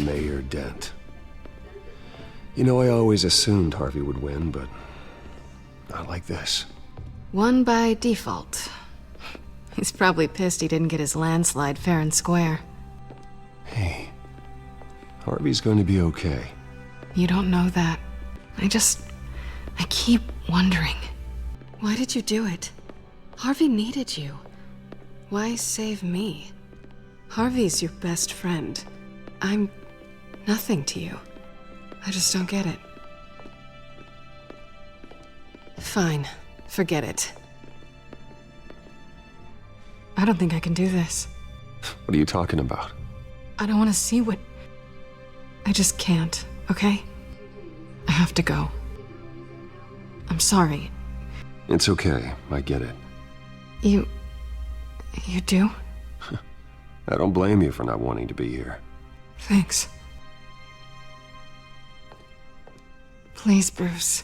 Mayor Dent. You know, I always assumed Harvey would win, but not like this. Won by default. He's probably pissed he didn't get his landslide fair and square. Hey, Harvey's going to be okay. You don't know that. I keep wondering. Why did you do it? Harvey needed you. Why save me? Harvey's your best friend. I'm nothing to you. I just don't get it. Fine. Forget it. I don't think I can do this. What are you talking about? I don't want to see what... I just can't, okay? I have to go. I'm sorry. It's okay. I get it. You do? I don't blame you for not wanting to be here. Thanks. Please, Bruce.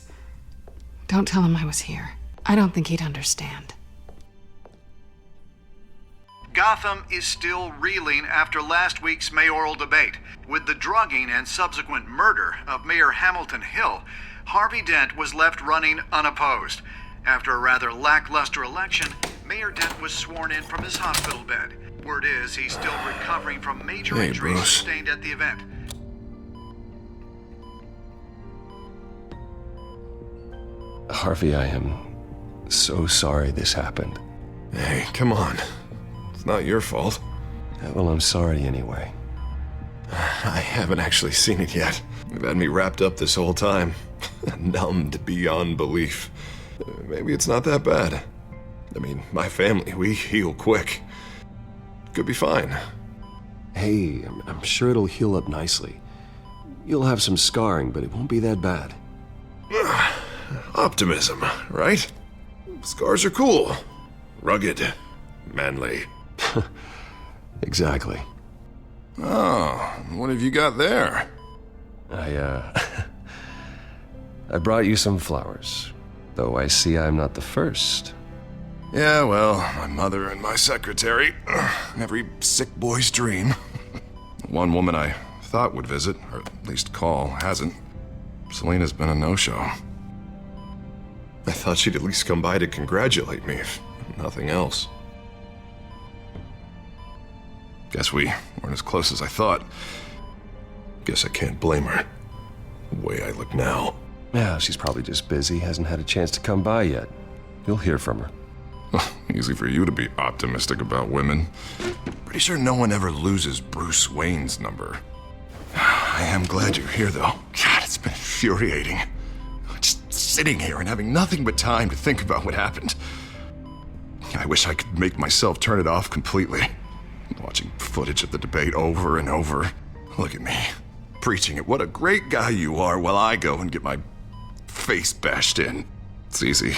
Don't tell him I was here. I don't think he'd understand. Gotham is still reeling after last week's mayoral debate. With the drugging and subsequent murder of Mayor Hamilton Hill, Harvey Dent was left running unopposed. After a rather lackluster election, Mayor Dent was sworn in from his hospital bed. Word is he's still recovering from major injuries sustained at the event. Harvey, I am so sorry this happened. Hey, come on. It's not your fault. Well, I'm sorry anyway. I haven't actually seen it yet. You've had me wrapped up this whole time. Numbed beyond belief. Maybe it's not that bad. I mean, my family, we heal quick. Could be fine. Hey, I'm sure it'll heal up nicely. You'll have some scarring, but it won't be that bad. Optimism, right? Scars are cool. Rugged. Manly. Exactly. Oh, what have you got there? I brought you some flowers. Though I see I'm not the first. Yeah, well, my mother and my secretary. Every sick boy's dream. One woman I thought would visit, or at least call, hasn't. Selina's been a no-show. I thought she'd at least come by to congratulate me, if nothing else. Guess we weren't as close as I thought. Guess I can't blame her. The way I look now. Yeah, she's probably just busy, hasn't had a chance to come by yet. You'll hear from her. Easy for you to be optimistic about women. Pretty sure no one ever loses Bruce Wayne's number. I am glad you're here, though. God, it's been infuriating. Just sitting here and having nothing but time to think about what happened. I wish I could make myself turn it off completely. Watching footage of the debate over and over. Look at me, preaching at what a great guy you are while I go and get my face bashed in. It's easy.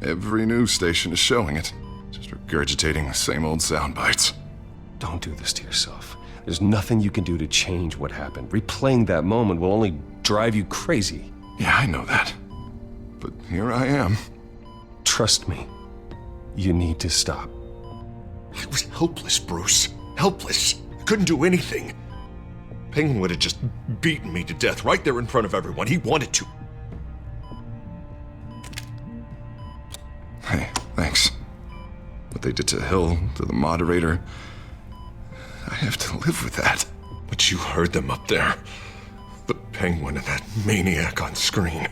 Every news station is showing it. Just regurgitating the same old sound bites. Don't do this to yourself. There's nothing you can do to change what happened. Replaying that moment will only drive you crazy. Yeah, I know that. But here I am. Trust me. You need to stop. I was helpless, Bruce. Helpless. I couldn't do anything. Penguin would have just beaten me to death right there in front of everyone. He wanted to. Hey, thanks. What they did to Hill, to the moderator, I have to live with that. But you heard them up there. The Penguin and that maniac on screen.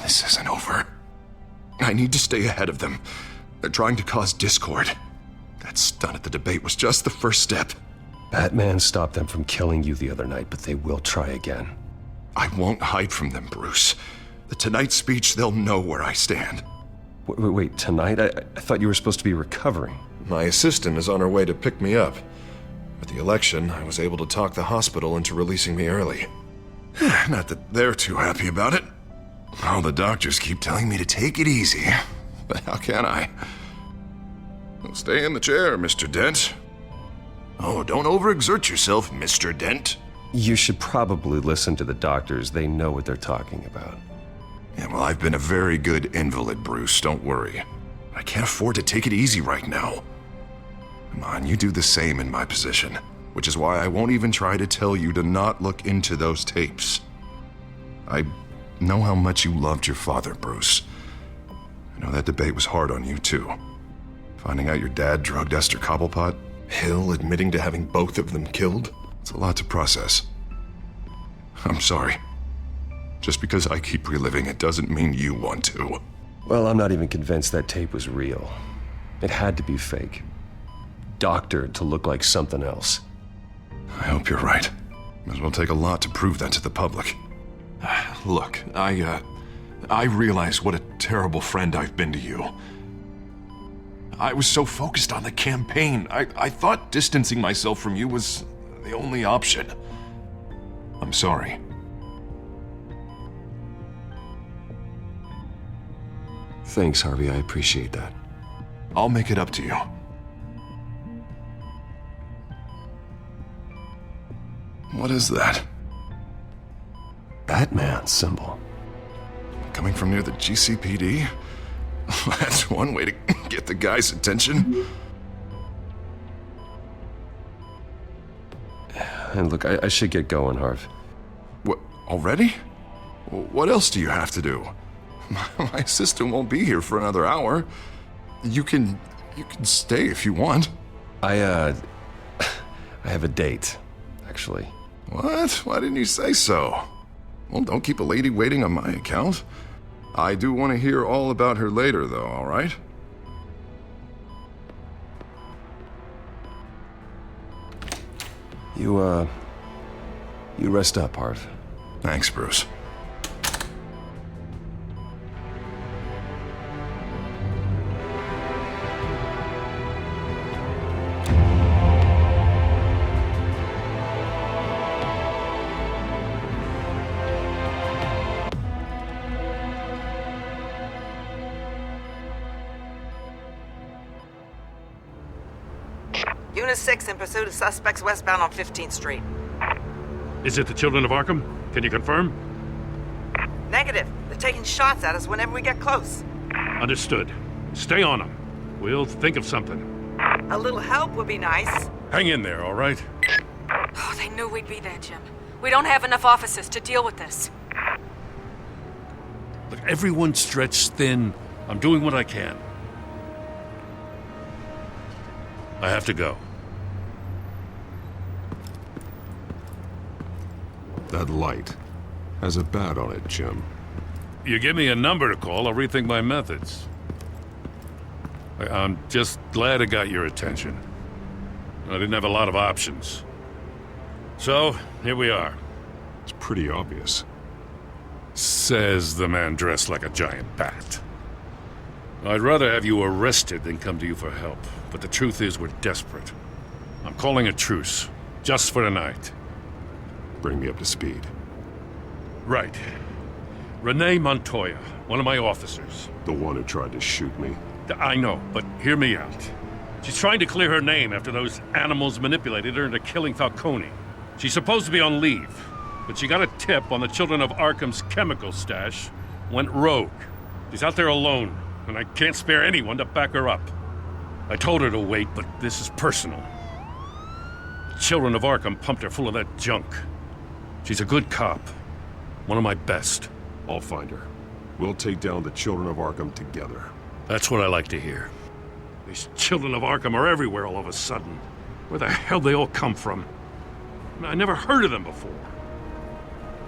This isn't over. I need to stay ahead of them. They're trying to cause discord. That stunt at the debate was just the first step. Batman stopped them from killing you the other night, but they will try again. I won't hide from them, Bruce. The Tonight speech, they'll know where I stand. Wait, tonight? I thought you were supposed to be recovering. My assistant is on her way to pick me up. With the election, I was able to talk the hospital into releasing me early. Not that they're too happy about it. All the doctors keep telling me to take it easy. But how can I? Stay in the chair, Mr. Dent. Oh, don't overexert yourself, Mr. Dent. You should probably listen to the doctors. They know what they're talking about. Yeah, well, I've been a very good invalid, Bruce. Don't worry. I can't afford to take it easy right now. Come on, you do the same in my position. which is why I won't even try to tell you to not look into those tapes. I know how much you loved your father, Bruce. I know that debate was hard on you, too. Finding out your dad drugged Esther Cobblepot, Hill admitting to having both of them killed, it's a lot to process. I'm sorry. Just because I keep reliving it doesn't mean you want to. Well, I'm not even convinced that tape was real. It had to be fake. Doctored to look like something else. I hope you're right. It will take a lot to prove that to the public. Look, I realize what a terrible friend I've been to you. I was so focused on the campaign. I thought distancing myself from you was the only option. I'm sorry. Thanks, Harvey. I appreciate that. I'll make it up to you. What is that? Batman symbol. Coming from near the GCPD? That's one way to get the guy's attention. And look, I should get going, Harv. What, already? What else do you have to do? My assistant won't be here for another hour. You can stay if you want. I have a date, actually. What? Why didn't you say so? Well, don't keep a lady waiting on my account. I do want to hear all about her later, though, all right? You rest up, Harv. Thanks, Bruce. Unit 6 in pursuit of suspects westbound on 15th Street. Is it the Children of Arkham? Can you confirm? Negative. They're taking shots at us whenever we get close. Understood. Stay on them. We'll think of something. A little help would be nice. Hang in there, all right? Oh, they knew we'd be there, Jim. We don't have enough officers to deal with this. Look, everyone's stretched thin. I'm doing what I can. I have to go. That light has a bat on it, Jim. You give me a number to call, I'll rethink my methods. I'm just glad it got your attention. I didn't have a lot of options. So, here we are. It's pretty obvious. Says the man dressed like a giant bat. I'd rather have you arrested than come to you for help, but the truth is we're desperate. I'm calling a truce, just for tonight. Bring me up to speed. Right. Renee Montoya, one of my officers. The one who tried to shoot me. I know, but hear me out. She's trying to clear her name after those animals manipulated her into killing Falcone. She's supposed to be on leave, but she got a tip on the Children of Arkham's chemical stash, went rogue. She's out there alone, and I can't spare anyone to back her up. I told her to wait, but this is personal. The Children of Arkham pumped her full of that junk. She's a good cop. One of my best. I'll find her. We'll take down the Children of Arkham together. That's what I like to hear. These Children of Arkham are everywhere all of a sudden. Where the hell they all come from? I never heard of them before.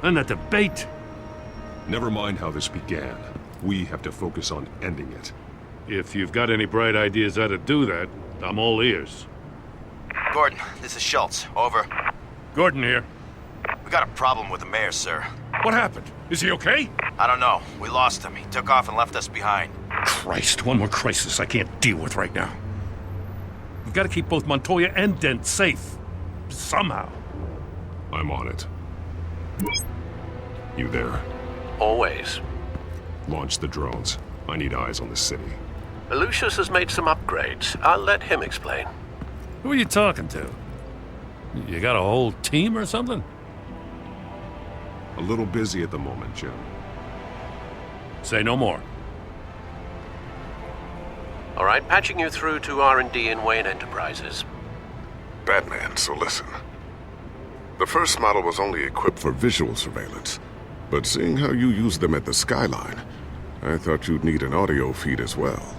And that debate. Never mind how this began. We have to focus on ending it. If you've got any bright ideas how to do that, I'm all ears. Gordon, this is Schultz. Over. Gordon here. We got a problem with the mayor, sir. What happened? Is he okay? I don't know. We lost him. He took off and left us behind. Christ, one more crisis I can't deal with right now. We've got to keep both Montoya and Dent safe. Somehow. I'm on it. You there? Always. Launch the drones. I need eyes on the city. Lucius has made some upgrades. I'll let him explain. Who are you talking to? You got a whole team or something? A little busy at the moment, Jim. Say no more. All right, patching you through to R&D in Wayne Enterprises. Batman, so listen. The first model was only equipped for visual surveillance, but seeing how you use them at the Skyline, I thought you'd need an audio feed as well.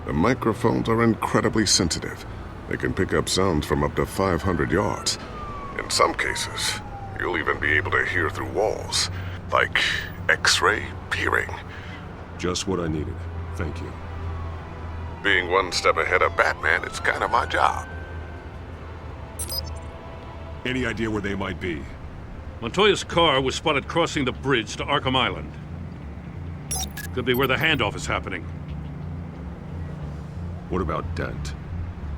The microphones are incredibly sensitive. They can pick up sounds from up to 500 yards. In some cases, you'll even be able to hear through walls, like X-ray hearing. Just what I needed. Thank you. Being one step ahead of Batman, it's kind of my job. Any idea where they might be? Montoya's car was spotted crossing the bridge to Arkham Island. Could be where the handoff is happening. What about Dent?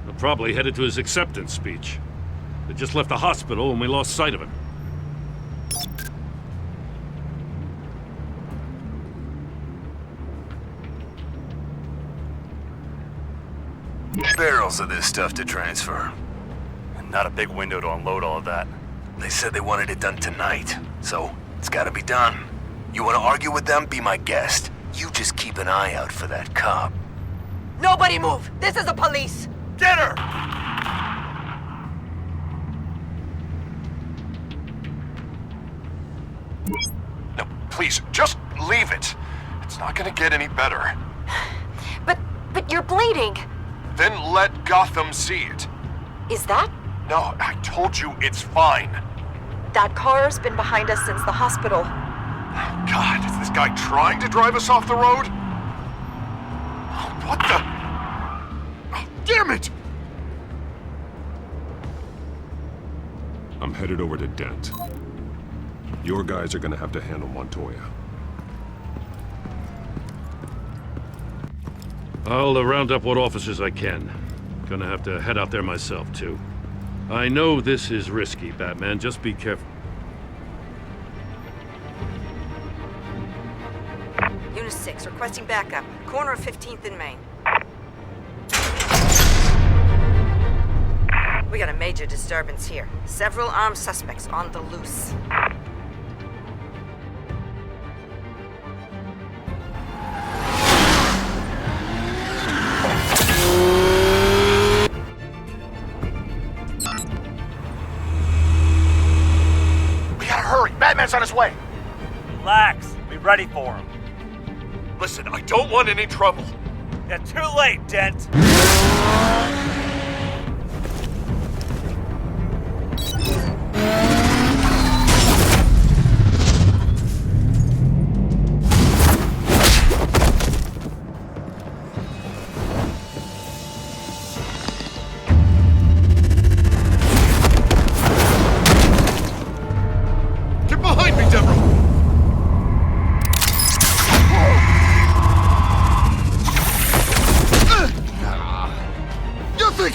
They're probably headed to his acceptance speech. They just left the hospital and we lost sight of him. Barrels of this stuff to transfer. And not a big window to unload all of that. They said they wanted it done tonight, so it's gotta be done. You wanna argue with them? Be my guest. You just keep an eye out for that cop. Nobody move! This is the police! Get her! No, please, just leave it. It's not gonna get any better. But you're bleeding! Then let Gotham see it. Is that? No, I told you it's fine. That car's been behind us since the hospital. God, is this guy trying to drive us off the road? What the? Oh, damn it! I'm headed over to Dent. Your guys are gonna have to handle Montoya. I'll round up what officers I can. Gonna have to head out there myself, too. I know this is risky, Batman. Just be careful. Unit 6, requesting backup. Corner of 15th and Main. We got a major disturbance here. Several armed suspects on the loose. Batman's on his way! Relax. Be ready for him. Listen, I don't want any trouble. You're too late, Dent.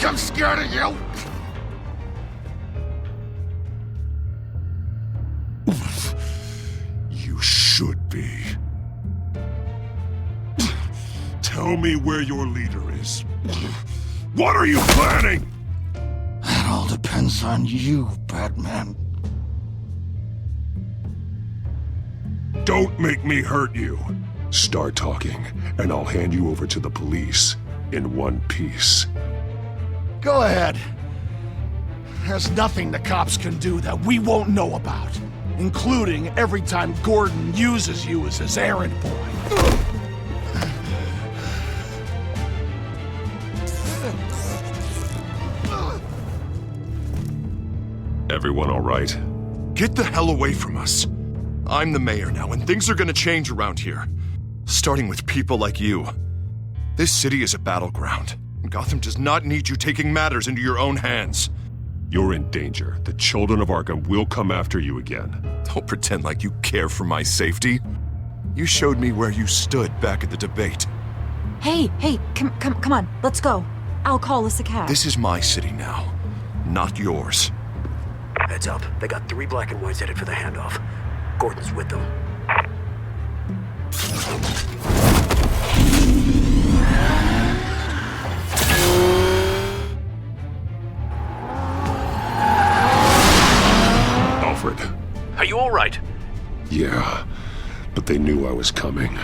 I'm scared of you! You should be. Tell me where your leader is. What are you planning? That all depends on you, Batman. Don't make me hurt you. Start talking, and I'll hand you over to the police in one piece. Go ahead. There's nothing the cops can do that we won't know about, including every time Gordon uses you as his errand boy. Everyone all right? Get the hell away from us. I'm the mayor now, and things are gonna change around here. Starting with people like you. This city is a battleground. Gotham does not need you taking matters into your own hands. You're in danger. The Children of Arkham will come after you again. Don't pretend like you care for my safety. You showed me where you stood back at the debate. Hey, come on, let's go. I'll call us a cab. This is my city now, not yours. Heads up, they got 3 black and whites headed for the handoff. Gordon's with them. Are you all right? Yeah, but they knew I was coming.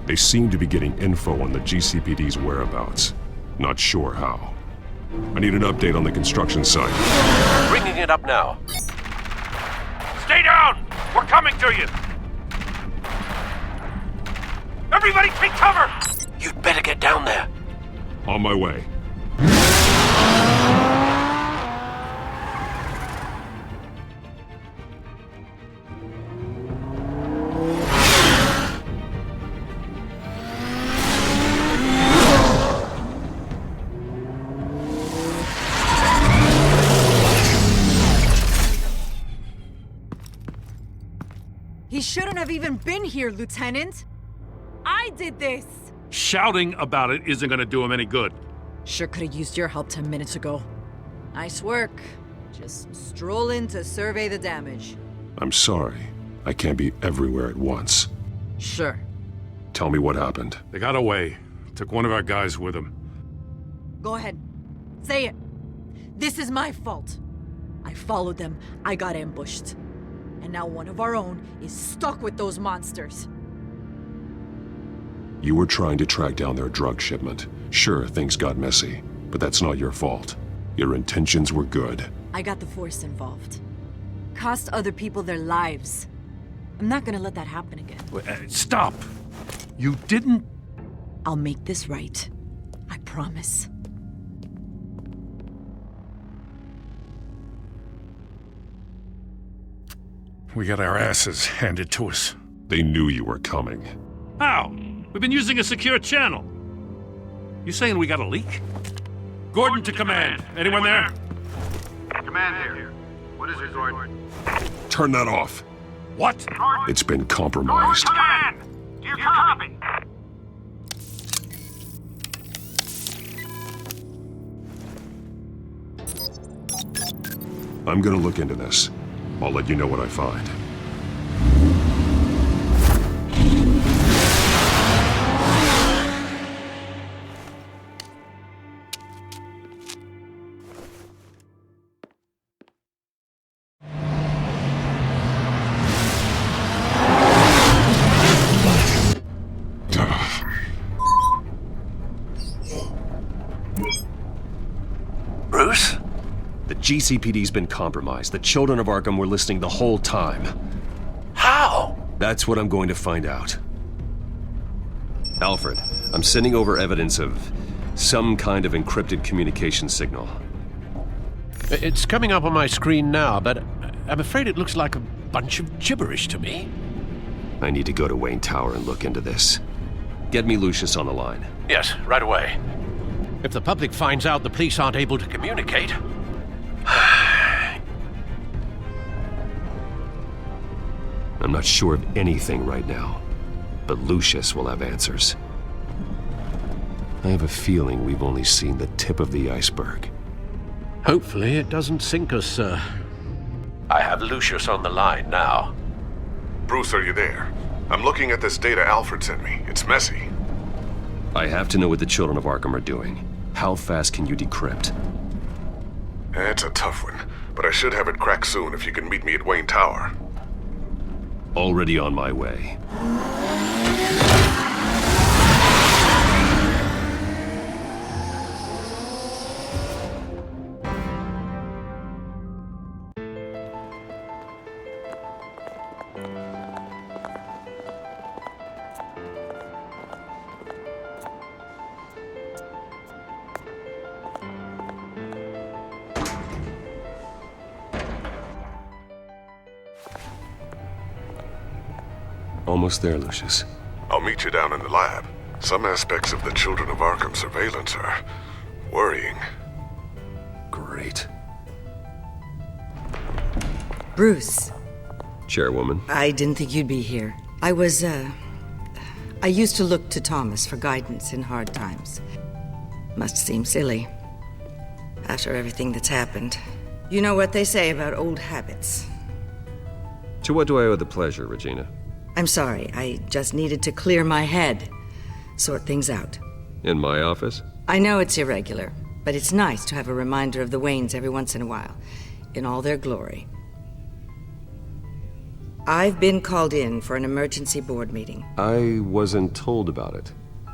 They seemed to be getting info on the GCPD's whereabouts. Not sure how. I need an update on the construction site. Bringing it up now. Stay down! We're coming to you! Everybody take cover! You'd better get down there. On my way. He shouldn't have even been here, Lieutenant. I did this. Shouting about it isn't gonna do him any good. Sure could have used your help 10 minutes ago. Nice work. Just stroll in to survey the damage. I'm sorry. I can't be everywhere at once. Sure. Tell me what happened. They got away. Took one of our guys with them. Go ahead. Say it. This is my fault. I followed them. I got ambushed. And now one of our own is stuck with those monsters. You were trying to track down their drug shipment. Sure, things got messy, but that's not your fault. Your intentions were good. I got the Force involved. Cost other people their lives. I'm not gonna let that happen again. Stop! You didn't... I'll make this right. I promise. We got our asses handed to us. They knew you were coming. How? We've been using a secure channel. You saying we got a leak? Gordon to command. Anyone there? Command here. What is it, Gordon? Turn that off. What? It's been compromised. Command! Do you copy? I'm gonna look into this. I'll let you know what I find. Bruce? The GCPD's been compromised. The Children of Arkham were listening the whole time. How? That's what I'm going to find out. Alfred, I'm sending over evidence of some kind of encrypted communication signal. It's coming up on my screen now, but I'm afraid it looks like a bunch of gibberish to me. I need to go to Wayne Tower and look into this. Get me Lucius on the line. Yes, right away. If the public finds out the police aren't able to communicate... I'm not sure of anything right now, but Lucius will have answers. I have a feeling we've only seen the tip of the iceberg. Hopefully it doesn't sink us, sir. I have Lucius on the line now. Bruce, are you there? I'm looking at this data Alfred sent me. It's messy. I have to know what the Children of Arkham are doing. How fast can you decrypt? It's a tough one, but I should have it cracked soon if you can meet me at Wayne Tower. Already on my way. Almost there, Lucius. I'll meet you down in the lab. Some aspects of the Children of Arkham surveillance are worrying. Great. Bruce. Chairwoman. I didn't think you'd be here. I used to look to Thomas for guidance in hard times. Must seem silly. After everything that's happened. You know what they say about old habits. To what do I owe the pleasure, Regina? I'm sorry, I just needed to clear my head. Sort things out. In my office? I know it's irregular, but it's nice to have a reminder of the Waynes every once in a while, in all their glory. I've been called in for an emergency board meeting. I wasn't told about it.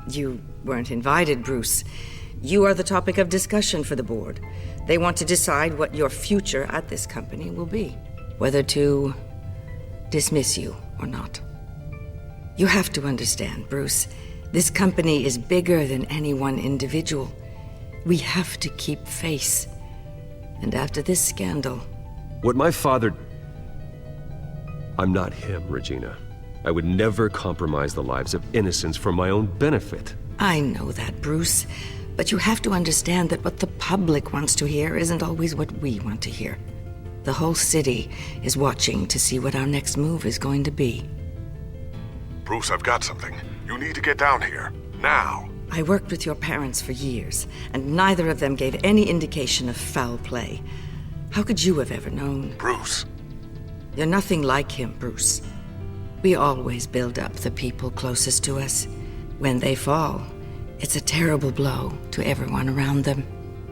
You weren't invited, Bruce. You are the topic of discussion for the board. They want to decide what your future at this company will be. Whether to dismiss you or not. You have to understand, Bruce. This company is bigger than any one individual. We have to keep face. And after this scandal... What my father... I'm not him, Regina. I would never compromise the lives of innocents for my own benefit. I know that, Bruce. But you have to understand that what the public wants to hear isn't always what we want to hear. The whole city is watching to see what our next move is going to be. Bruce, I've got something. You need to get down here. Now. I worked with your parents for years, and neither of them gave any indication of foul play. How could you have ever known? Bruce. You're nothing like him, Bruce. We always build up the people closest to us. When they fall, it's a terrible blow to everyone around them.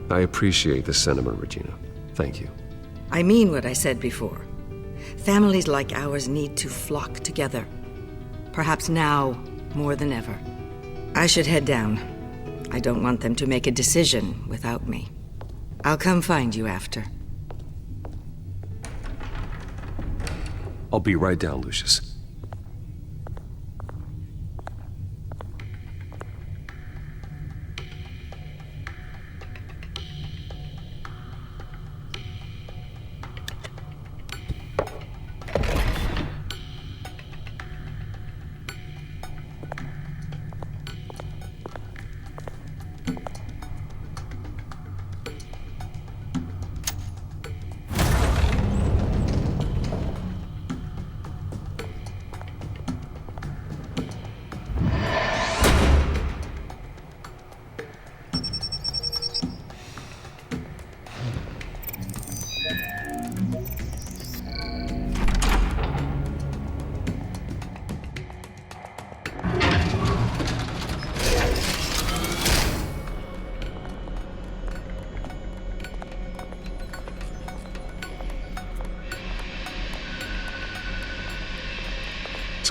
I appreciate the sentiment, Regina. Thank you. I mean what I said before. Families like ours need to flock together. Perhaps now more than ever. I should head down. I don't want them to make a decision without me. I'll come find you after. I'll be right down, Lucius.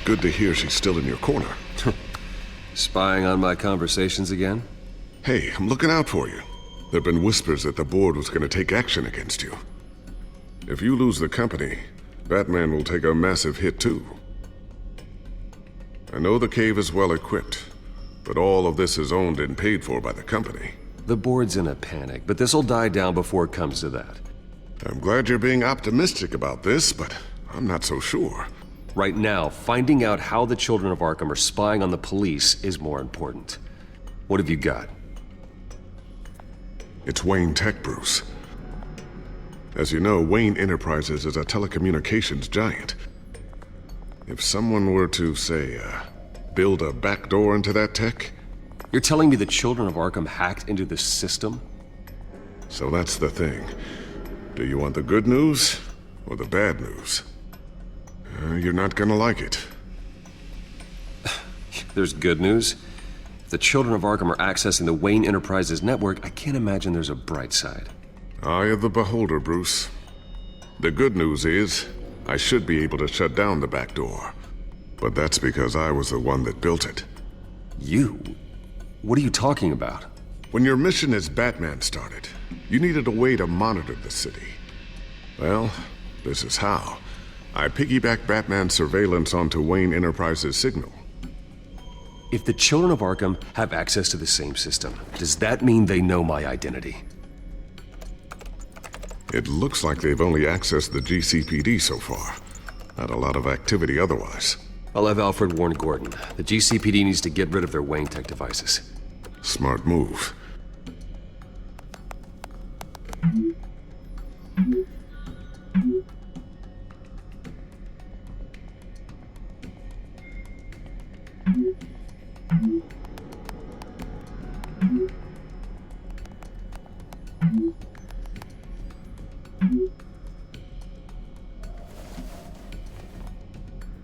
Good to hear she's still in your corner. Spying on my conversations again? Hey, I'm looking out for you. There've been whispers that the board was going to take action against you. If you lose the company, Batman will take a massive hit too. I know the cave is well equipped, but all of this is owned and paid for by the company. The board's in a panic, but this'll die down before it comes to that. I'm glad you're being optimistic about this, but I'm not so sure. Right now, finding out how the Children of Arkham are spying on the police is more important. What have you got? It's Wayne Tech, Bruce. As you know, Wayne Enterprises is a telecommunications giant. If someone were to, say, build a backdoor into that tech... You're telling me the Children of Arkham hacked into the system? So that's the thing. Do you want the good news or the bad news? You're not gonna like it. There's good news. If the Children of Arkham are accessing the Wayne Enterprises network, I can't imagine there's a bright side. Eye of the beholder, Bruce. The good news is, I should be able to shut down the back door. But that's because I was the one that built it. You? What are you talking about? When your mission as Batman started, you needed a way to monitor the city. Well, this is how. I piggybacked Batman's surveillance onto Wayne Enterprises' signal. If the Children of Arkham have access to the same system, does that mean they know my identity? It looks like they've only accessed the GCPD so far. Not a lot of activity otherwise. I'll have Alfred warn Gordon. The GCPD needs to get rid of their Wayne Tech devices. Smart move.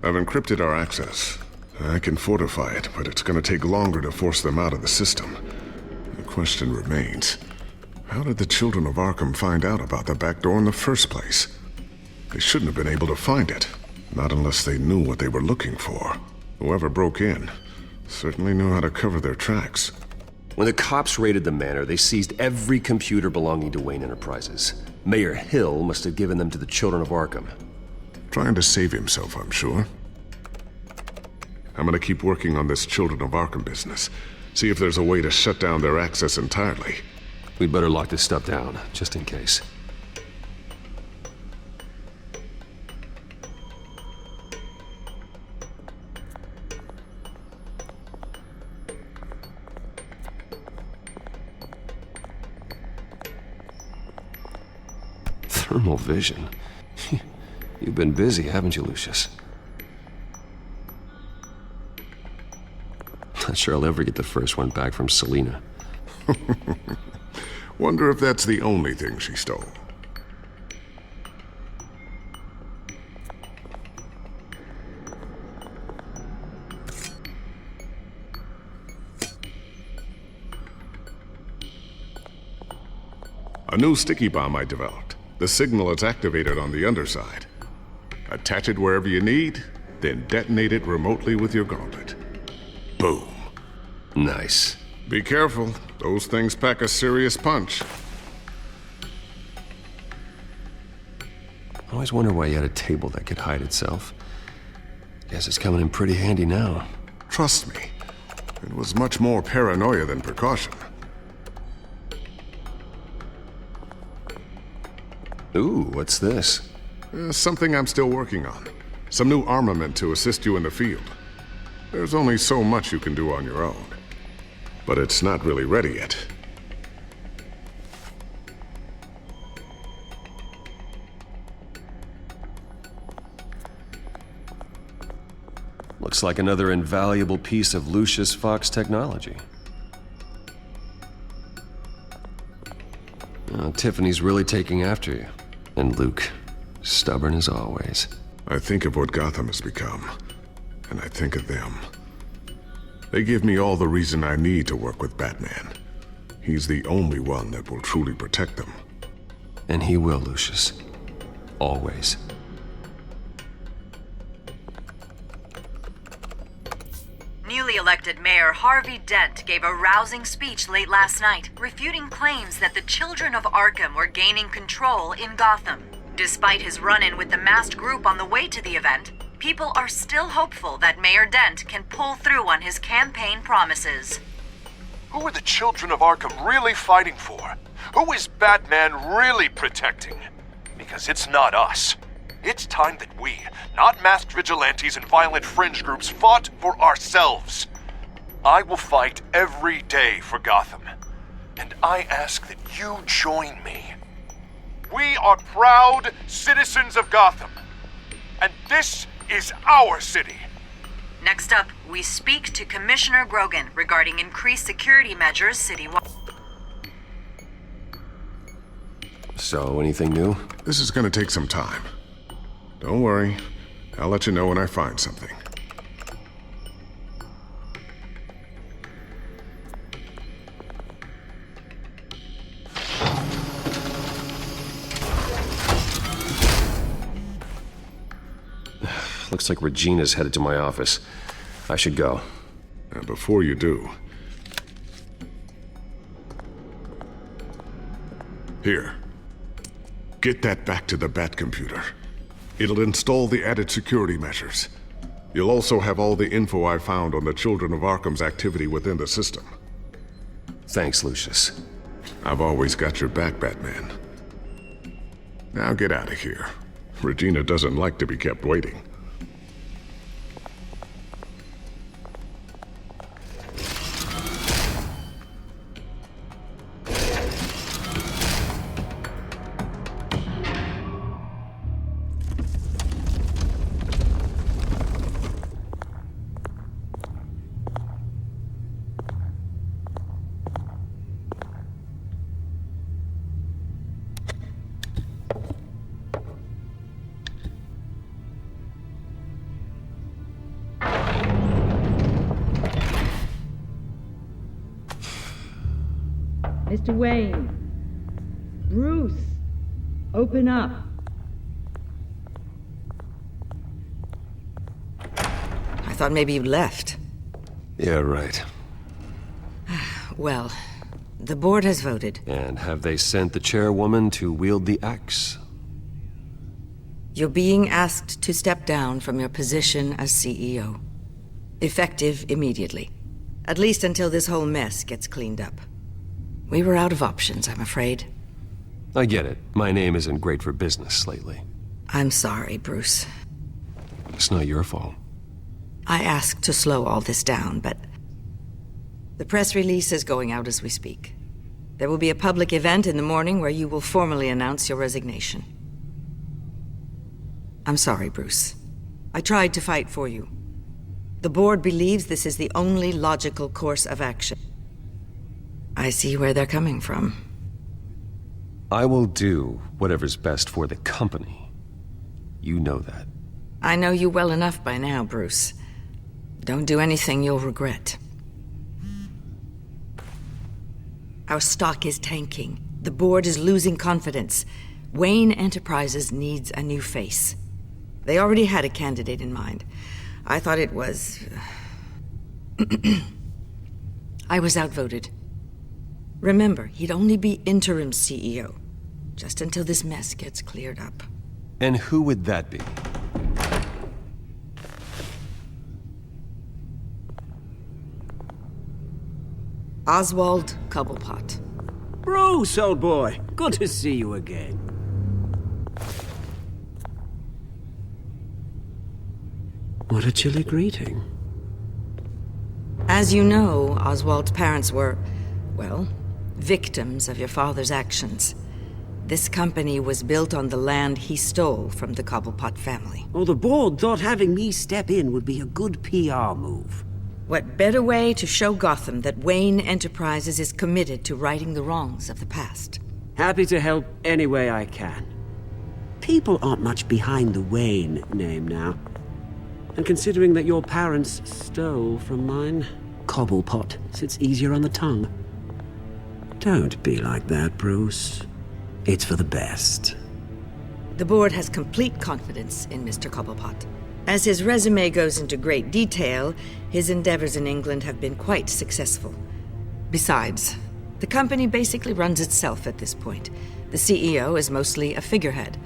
I've encrypted our access. I can fortify it, but it's gonna take longer to force them out of the system. The question remains, how did the Children of Arkham find out about the back door in the first place? They shouldn't have been able to find it, not unless they knew what they were looking for. Whoever broke in certainly knew how to cover their tracks. When the cops raided the manor, they seized every computer belonging to Wayne Enterprises. Mayor Hill must have given them to the Children of Arkham. Trying to save himself, I'm sure. I'm gonna keep working on this Children of Arkham business. See if there's a way to shut down their access entirely. We'd better lock this stuff down, just in case. Thermal vision? You've been busy, haven't you, Lucius? Not sure I'll ever get the first one back from Selina. Wonder if that's the only thing she stole. A new sticky bomb I developed. The signal is activated on the underside. Attach it wherever you need, then detonate it remotely with your gauntlet. Boom. Nice. Be careful. Those things pack a serious punch. I always wonder why you had a table that could hide itself. Guess it's coming in pretty handy now. Trust me, it was much more paranoia than precaution. Ooh, what's this? Something I'm still working on. Some new armament to assist you in the field. There's only so much you can do on your own. But it's not really ready yet. Looks like another invaluable piece of Lucius Fox technology. Tiffany's really taking after you. And Luke, stubborn as always. I think of what Gotham has become, and I think of them. They give me all the reason I need to work with Batman. He's the only one that will truly protect them. And he will, Lucius. Always. Newly elected Mayor Harvey Dent gave a rousing speech late last night, refuting claims that the Children of Arkham were gaining control in Gotham. Despite his run-in with the masked group on the way to the event, people are still hopeful that Mayor Dent can pull through on his campaign promises. Who are the Children of Arkham really fighting for? Who is Batman really protecting? Because it's not us. It's time that we, not masked vigilantes and violent fringe groups, fought for ourselves. I will fight every day for Gotham. And I ask that you join me. We are proud citizens of Gotham. And this is our city. Next up, we speak to Commissioner Grogan regarding increased security measures citywide. So, anything new? This is gonna take some time. Don't worry. I'll let you know when I find something. Looks like Regina's headed to my office. I should go. And before you do... Here. Get that back to the Bat computer. It'll install the added security measures. You'll also have all the info I found on the Children of Arkham's activity within the system. Thanks, Lucius. I've always got your back, Batman. Now get out of here. Regina doesn't like to be kept waiting. Mr. Wayne. Bruce. Open up. I thought maybe you left. Yeah, right. Well, the board has voted. And have they sent the chairwoman to wield the axe? You're being asked to step down from your position as CEO. Effective immediately. At least until this whole mess gets cleaned up. We were out of options, I'm afraid. I get it. My name isn't great for business lately. I'm sorry, Bruce. It's not your fault. I asked to slow all this down, but the press release is going out as we speak. There will be a public event in the morning where you will formally announce your resignation. I'm sorry, Bruce. I tried to fight for you. The board believes this is the only logical course of action. I see where they're coming from. I will do whatever's best for the company. You know that. I know you well enough by now, Bruce. Don't do anything you'll regret. Our stock is tanking. The board is losing confidence. Wayne Enterprises needs a new face. They already had a candidate in mind. I thought it was... I was outvoted. Remember, he'd only be interim CEO, just until this mess gets cleared up. And who would that be? Oswald Cobblepot. Bruce, old boy. Good to see you again. What a chilly greeting. As you know, Oswald's parents were, well, victims of your father's actions. This company was built on the land he stole from the Cobblepot family. Well, the board thought having me step in would be a good PR move. What better way to show Gotham that Wayne Enterprises is committed to righting the wrongs of the past? Happy to help any way I can. People aren't much behind the Wayne name now. And considering that your parents stole from mine, Cobblepot sits easier on the tongue. Don't be like that, Bruce. It's for the best. The board has complete confidence in Mr. Cobblepot. As his resume goes into great detail, his endeavors in England have been quite successful. Besides, the company basically runs itself at this point. The CEO is mostly a figurehead.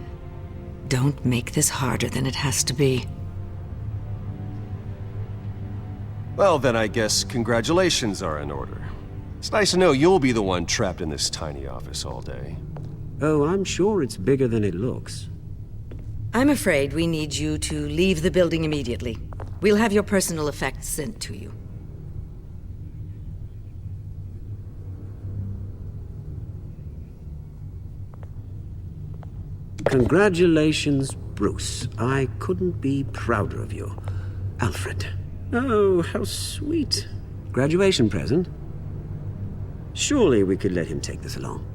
Don't make this harder than it has to be. Well, then I guess congratulations are in order. It's nice to know you'll be the one trapped in this tiny office all day. Oh, I'm sure it's bigger than it looks. I'm afraid we need you to leave the building immediately. We'll have your personal effects sent to you. Congratulations, Bruce. I couldn't be prouder of you. Alfred. Oh, how sweet. Graduation present? Surely we could let him take this along.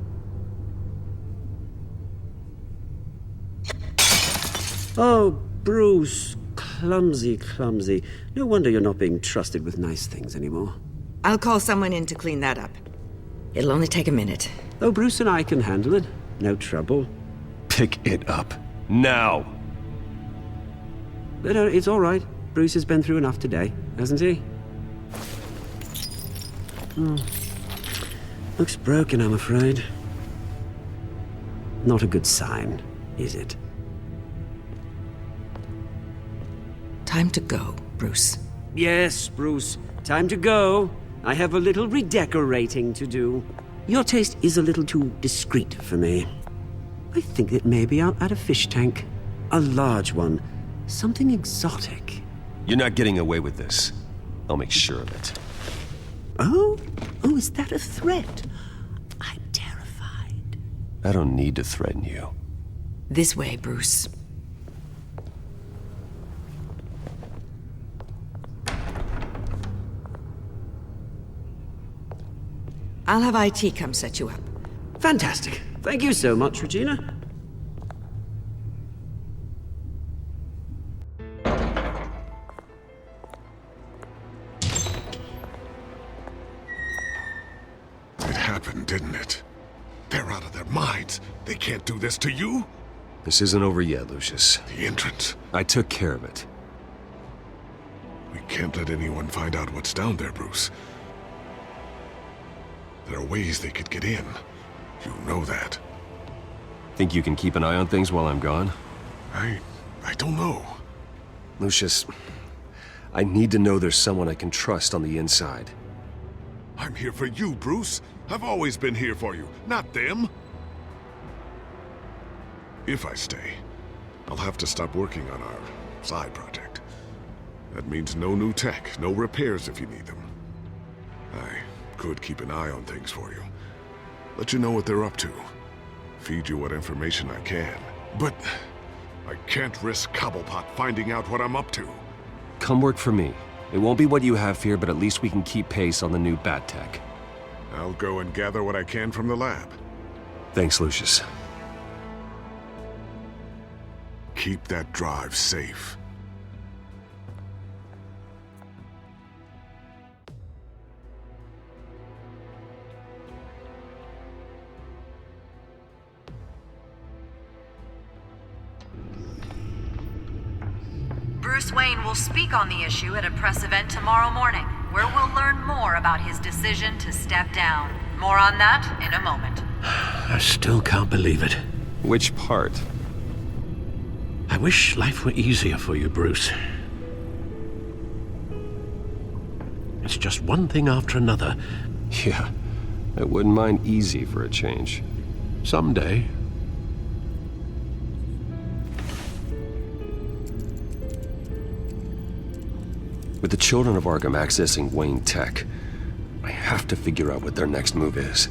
Oh, Bruce. Clumsy, clumsy. No wonder you're not being trusted with nice things anymore. I'll call someone in to clean that up. It'll only take a minute. Oh, Bruce and I can handle it. No trouble. Pick it up. Now! No, it's all right. Bruce has been through enough today, hasn't he? Looks broken, I'm afraid. Not a good sign, is it? Time to go, Bruce. Yes, Bruce. Time to go. I have a little redecorating to do. Your taste is a little too discreet for me. I think that maybe I'll add a fish tank. A large one. Something exotic. You're not getting away with this. I'll make sure of it. Oh? Oh, is that a threat? I'm terrified. I don't need to threaten you. This way, Bruce. I'll have IT come set you up. Fantastic. Thank you so much, Regina. It happened, didn't it? They're out of their minds. They can't do this to you. This isn't over yet, Lucius. The entrance. I took care of it. We can't let anyone find out what's down there, Bruce. There are ways they could get in. You know that. Think you can keep an eye on things while I'm gone? I don't know. Lucius, I need to know there's someone I can trust on the inside. I'm here for you, Bruce. I've always been here for you, not them. If I stay, I'll have to stop working on our side project. That means no new tech, no repairs if you need them. I could keep an eye on things for you. Let you know what they're up to. Feed you what information I can. But I can't risk Cobblepot finding out what I'm up to. Come work for me. It won't be what you have here, but at least we can keep pace on the new bat tech. I'll go and gather what I can from the lab. Thanks, Lucius. Keep that drive safe. Bruce Wayne will speak on the issue at a press event tomorrow morning, where we'll learn more about his decision to step down. More on that in a moment. I still can't believe it. Which part? I wish life were easier for you, Bruce. It's just one thing after another. Yeah, I wouldn't mind easy for a change. Someday. With the Children of Arkham accessing Wayne Tech, I have to figure out what their next move is.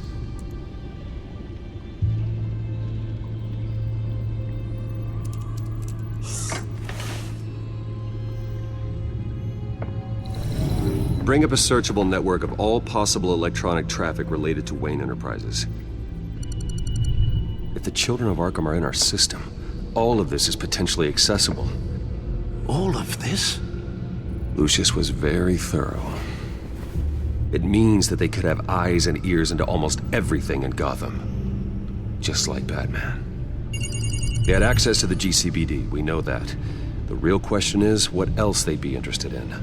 Bring up a searchable network of all possible electronic traffic related to Wayne Enterprises. If the Children of Arkham are in our system, all of this is potentially accessible. All of this? Lucius was very thorough. It means that they could have eyes and ears into almost everything in Gotham. Just like Batman. They had access to the GCPD, we know that. The real question is, what else they'd be interested in.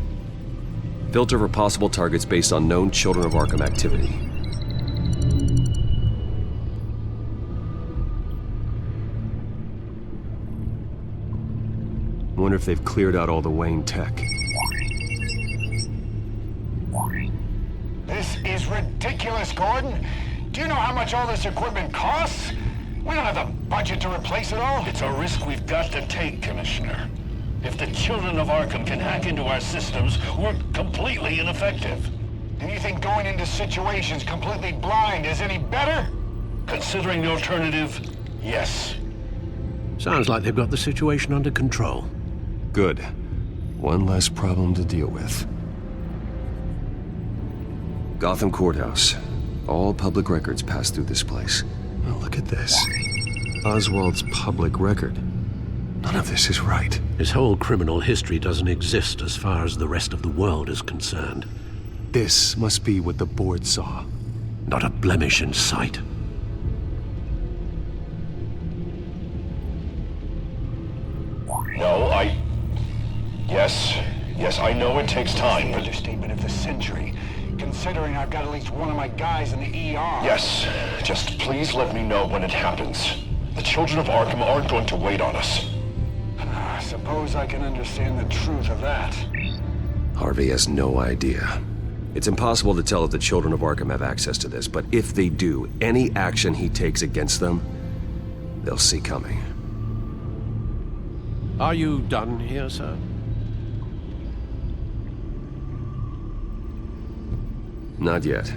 Filter for possible targets based on known Children of Arkham activity. Wonder if they've cleared out all the Wayne tech. This is ridiculous, Gordon. Do you know how much all this equipment costs? We don't have the budget to replace it all. It's a risk we've got to take, Commissioner. If the Children of Arkham can hack into our systems, we're completely ineffective. And you think going into situations completely blind is any better? Considering the alternative, yes. Sounds like they've got the situation under control. Good. One less problem to deal with. Gotham Courthouse. All public records pass through this place. Oh, look at this. Oswald's public record. None of this is right. His whole criminal history doesn't exist as far as the rest of the world is concerned. This must be what the board saw. Not a blemish in sight. No, Yes, I know it takes time, but... Understatement of the century, considering I've got at least one of my guys in the ER. Yes, just please let me know when it happens. The Children of Arkham aren't going to wait on us. I suppose I can understand the truth of that. Harvey has no idea. It's impossible to tell if the Children of Arkham have access to this, but if they do, any action he takes against them, they'll see coming. Are you done here, sir? Not yet.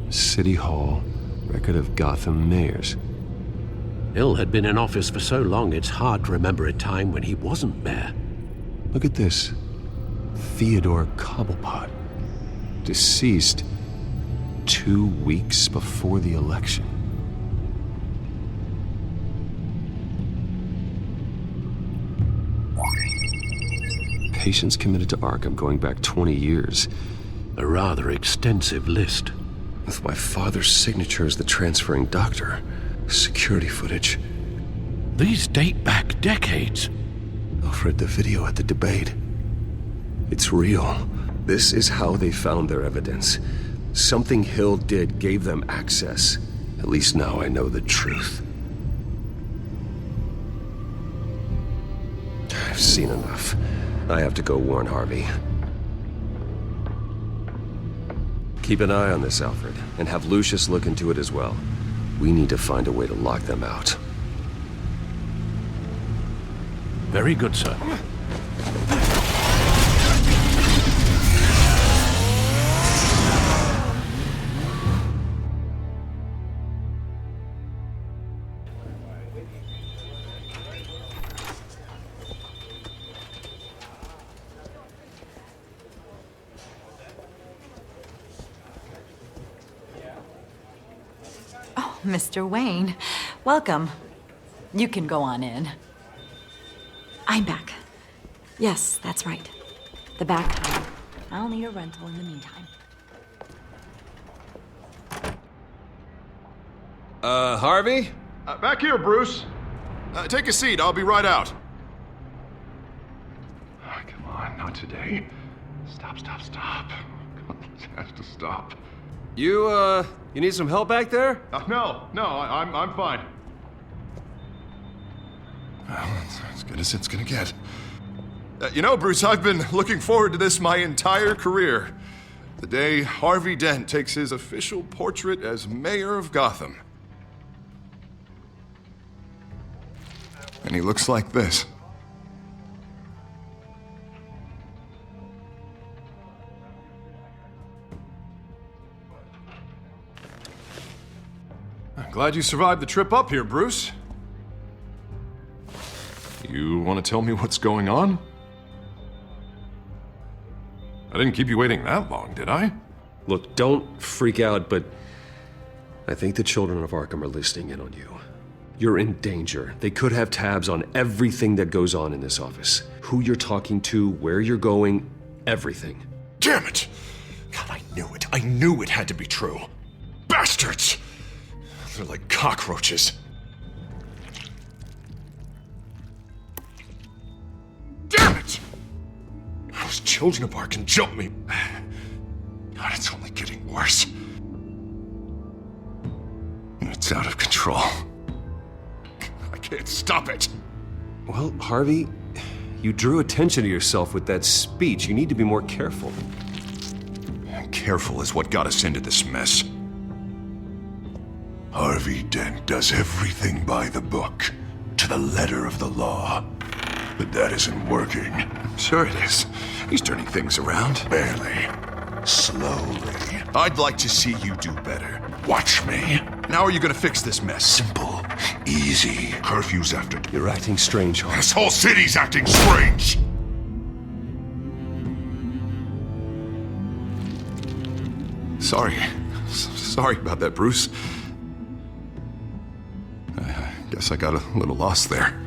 City Hall, record of Gotham mayors. Hill had been in office for so long, it's hard to remember a time when he wasn't mayor. Look at this. Theodore Cobblepot. Deceased 2 weeks before the election. Patients committed to Arkham going back 20 years. A rather extensive list. With my father's signature as the transferring doctor. Security footage. These date back decades. Alfred, the video at the debate. It's real. This is how they found their evidence. Something Hill did gave them access. At least now I know the truth. I've seen enough. I have to go warn Harvey. Keep an eye on this, Alfred, and have Lucius look into it as well. We need to find a way to lock them out. Very good, sir. Oh, Mr. Wayne, welcome. You can go on in. I'm back. Yes, that's right. The back home. I'll need a rental in the meantime. Harvey? Back here, Bruce. Take a seat. I'll be right out. Oh, come on, not today. Stop. Come on, this has to stop. You need some help back there? No, I'm fine. Well, that's as good as it's gonna get. You know, Bruce, I've been looking forward to this my entire career. The day Harvey Dent takes his official portrait as mayor of Gotham. And he looks like this. I'm glad you survived the trip up here, Bruce. You want to tell me what's going on? I didn't keep you waiting that long, did I? Look, don't freak out, but I think the Children of Arkham are listening in on you. You're in danger. They could have tabs on everything that goes on in this office. Who you're talking to, where you're going, everything. Damn it! God, I knew it. I knew it had to be true. Bastards! They're like cockroaches. Damn it! Those Children of Arkham jumped me. God, it's only getting worse. It's out of control. I can't stop it. Well, Harvey, you drew attention to yourself with that speech. You need to be more careful. Careful is what got us into this mess. Harvey Dent does everything by the book, to the letter of the law. But that isn't working. Sure it is. He's turning things around. Barely. Slowly. I'd like to see you do better. Watch me. How are you gonna fix this mess? Simple. Easy. Curfew's after... You're acting strange, Harvey. This whole city's acting strange! Sorry about that, Bruce. I guess I got a little lost there.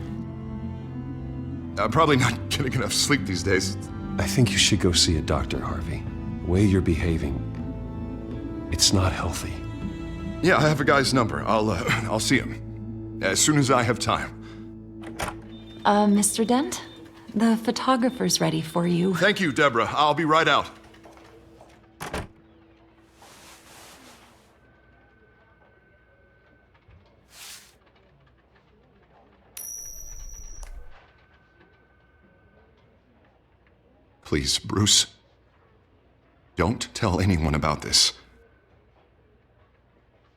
I'm probably not getting enough sleep these days. I think you should go see a doctor, Harvey. The way you're behaving, it's not healthy. Yeah, I have a guy's number. I'll see him as soon as I have time. Mr. Dent? The photographer's ready for you. Thank you, Deborah. I'll be right out. Please, Bruce. Don't tell anyone about this.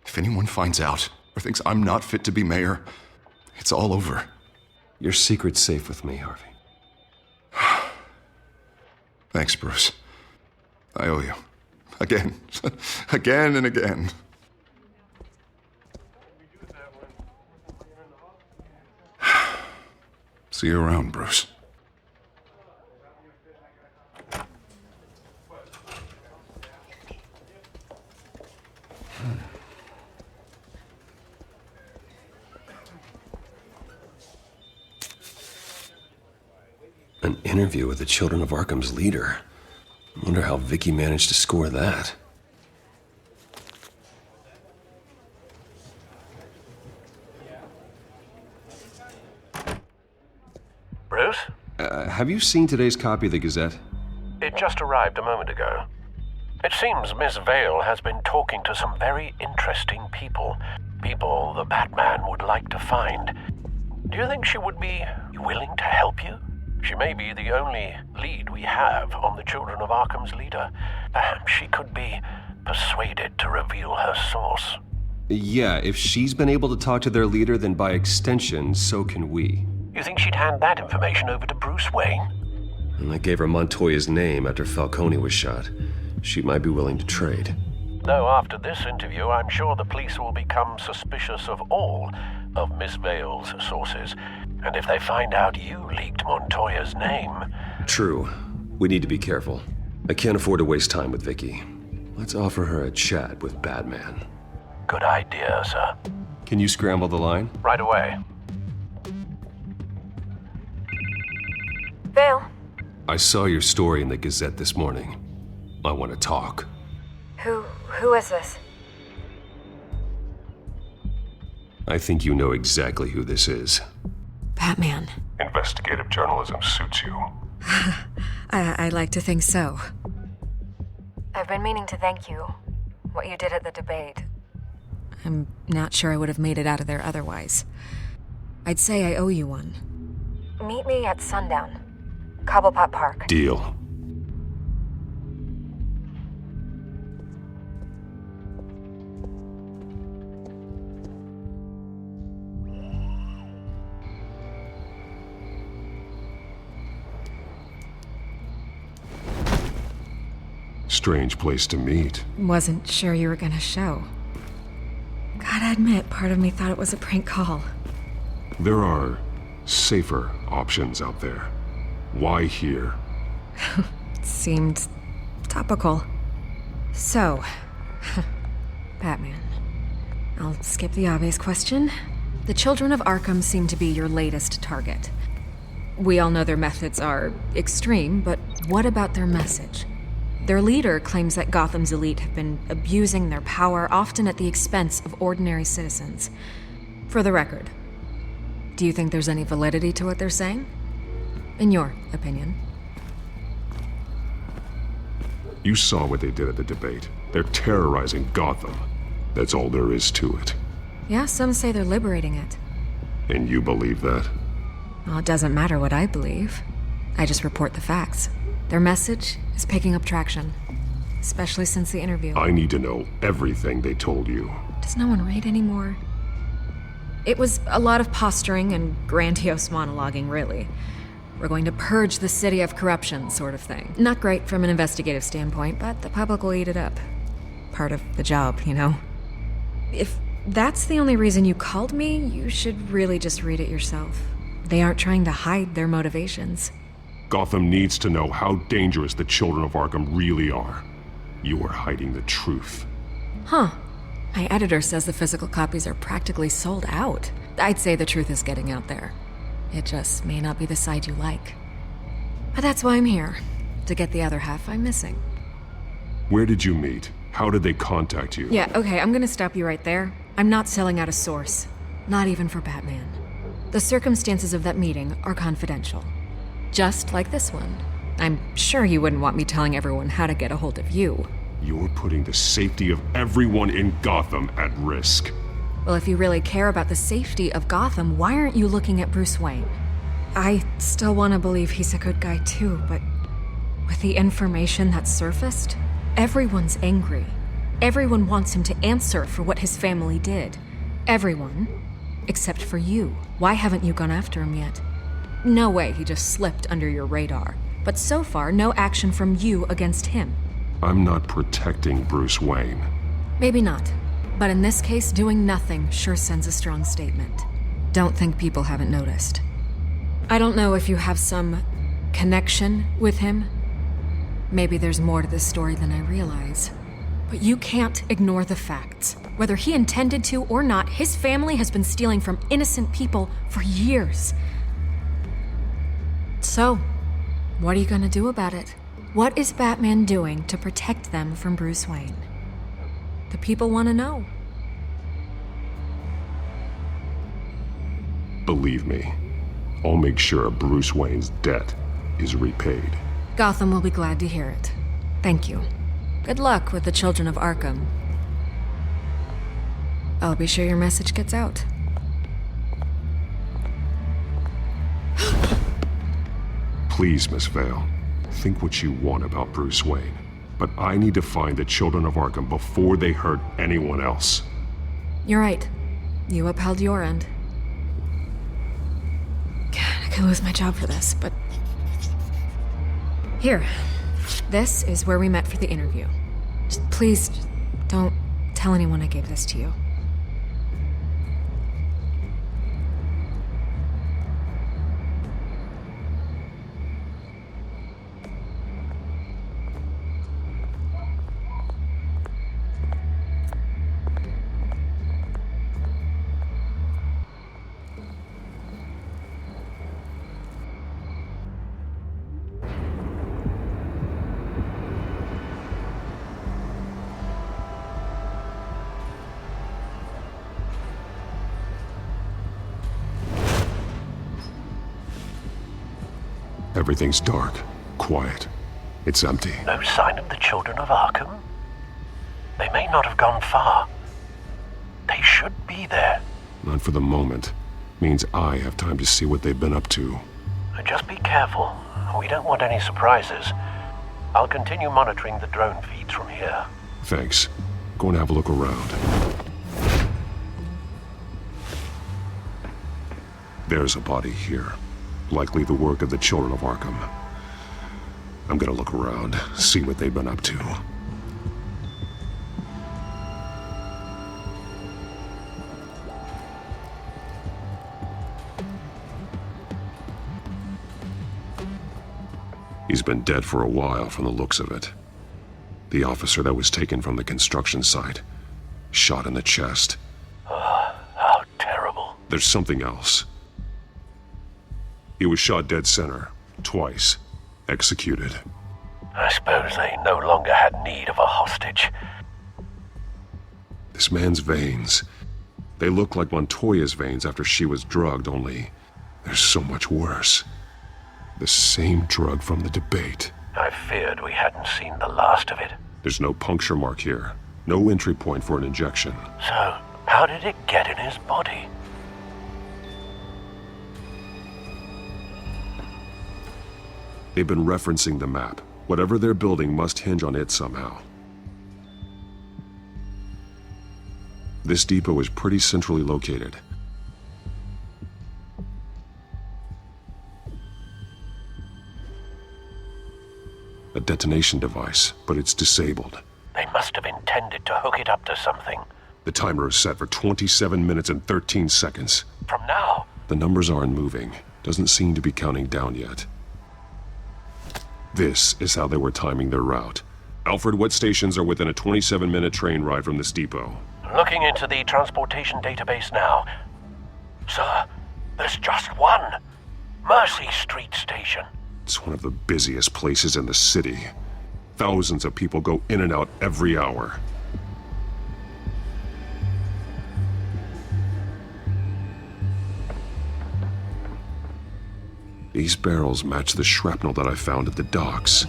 If anyone finds out or thinks I'm not fit to be mayor, it's all over. Your secret's safe with me, Harvey. Thanks, Bruce. I owe you. Again. Again and again. See you around, Bruce. An interview with the Children of Arkham's leader. I wonder how Vicky managed to score that. Bruce? Have you seen today's copy of the Gazette? It just arrived a moment ago. It seems Miss Vale has been talking to some very interesting people. People the Batman would like to find. Do you think she would be willing to help you? She may be the only lead we have on the Children of Arkham's leader. Perhaps she could be persuaded to reveal her source. Yeah, if she's been able to talk to their leader, then by extension, so can we. You think she'd hand that information over to Bruce Wayne? And I gave her Montoya's name after Falcone was shot. She might be willing to trade. Though after this interview, I'm sure the police will become suspicious of all of Miss Vale's sources. And if they find out you leaked Montoya's name... True. We need to be careful. I can't afford to waste time with Vicky. Let's offer her a chat with Batman. Good idea, sir. Can you scramble the line? Right away. Vale. I saw your story in the Gazette this morning. I want to talk. Who is this? I think you know exactly who this is. Batman. Investigative journalism suits you. I'd like to think so. I've been meaning to thank you. What you did at the debate. I'm not sure I would have made it out of there otherwise. I'd say I owe you one. Meet me at sundown. Cobblepot Park. Deal. Strange place to meet. Wasn't sure you were gonna show. Gotta admit, part of me thought it was a prank call. There are safer options out there. Why here? Seemed topical. So, Batman. I'll skip the obvious question. The Children of Arkham seem to be your latest target. We all know their methods are extreme, but what about their message? Their leader claims that Gotham's elite have been abusing their power, often at the expense of ordinary citizens. For the record, do you think there's any validity to what they're saying? In your opinion. You saw what they did at the debate. They're terrorizing Gotham. That's all there is to it. Yeah, some say they're liberating it. And you believe that? Well, it doesn't matter what I believe. I just report the facts. Their message is picking up traction, especially since the interview. I need to know everything they told you. Does no one read anymore? It was a lot of posturing and grandiose monologuing, really. We're going to purge the city of corruption, sort of thing. Not great from an investigative standpoint, but the public will eat it up. Part of the job, you know? If that's the only reason you called me, you should really just read it yourself. They aren't trying to hide their motivations. Gotham needs to know how dangerous the Children of Arkham really are. You are hiding the truth. Huh. My editor says the physical copies are practically sold out. I'd say the truth is getting out there. It just may not be the side you like. But that's why I'm here, to get the other half I'm missing. Where did you meet? How did they contact you? Yeah, okay, I'm gonna stop you right there. I'm not selling out a source. Not even for Batman. The circumstances of that meeting are confidential. Just like this one. I'm sure you wouldn't want me telling everyone how to get a hold of you. You're putting the safety of everyone in Gotham at risk. Well, if you really care about the safety of Gotham, why aren't you looking at Bruce Wayne? I still want to believe he's a good guy too, but with the information that's surfaced, everyone's angry. Everyone wants him to answer for what his family did. Everyone, except for you. Why haven't you gone after him yet? No way he just slipped under your radar. But so far, no action from you against him. I'm not protecting Bruce Wayne. Maybe not. But in this case, doing nothing sure sends a strong statement. Don't think people haven't noticed. I don't know if you have some connection with him. Maybe there's more to this story than I realize. But you can't ignore the facts. Whether he intended to or not, his family has been stealing from innocent people for years. So, what are you gonna do about it? What is Batman doing to protect them from Bruce Wayne? The people want to know. Believe me, I'll make sure Bruce Wayne's debt is repaid. Gotham will be glad to hear it. Thank you. Good luck with the Children of Arkham. I'll be sure your message gets out. Please, Miss Vale, think what you want about Bruce Wayne. But I need to find the Children of Arkham before they hurt anyone else. You're right. You upheld your end. God, I could lose my job for this, but... Here. This is where we met for the interview. Please, don't tell anyone I gave this to you. Everything's dark, quiet. It's empty. No sign of the Children of Arkham? They may not have gone far. They should be there. Not for the moment. Means I have time to see what they've been up to. Just be careful. We don't want any surprises. I'll continue monitoring the drone feeds from here. Thanks. Go and have a look around. There's a body here. Likely the work of the Children of Arkham. I'm gonna look around, see what they've been up to. He's been dead for a while from the looks of it. The officer that was taken from the construction site. Shot in the chest. How terrible. There's something else. He was shot dead center, twice, executed. I suppose they no longer had need of a hostage. This man's veins, they look like Montoya's veins after she was drugged, only they're so much worse. The same drug from the debate. I feared we hadn't seen the last of it. There's no puncture mark here, no entry point for an injection. So, how did it get in his body? They've been referencing the map. Whatever they're building must hinge on it somehow. This depot is pretty centrally located. A detonation device, but it's disabled. They must have intended to hook it up to something. The timer is set for 27 minutes and 13 seconds. From now? The numbers aren't moving. Doesn't seem to be counting down yet. This is how they were timing their route. Alfred, what stations are within a 27-minute train ride from this depot? Looking into the transportation database now. Sir, there's just one. Mercy Street Station. It's one of the busiest places in the city. Thousands of people go in and out every hour. These barrels match the shrapnel that I found at the docks.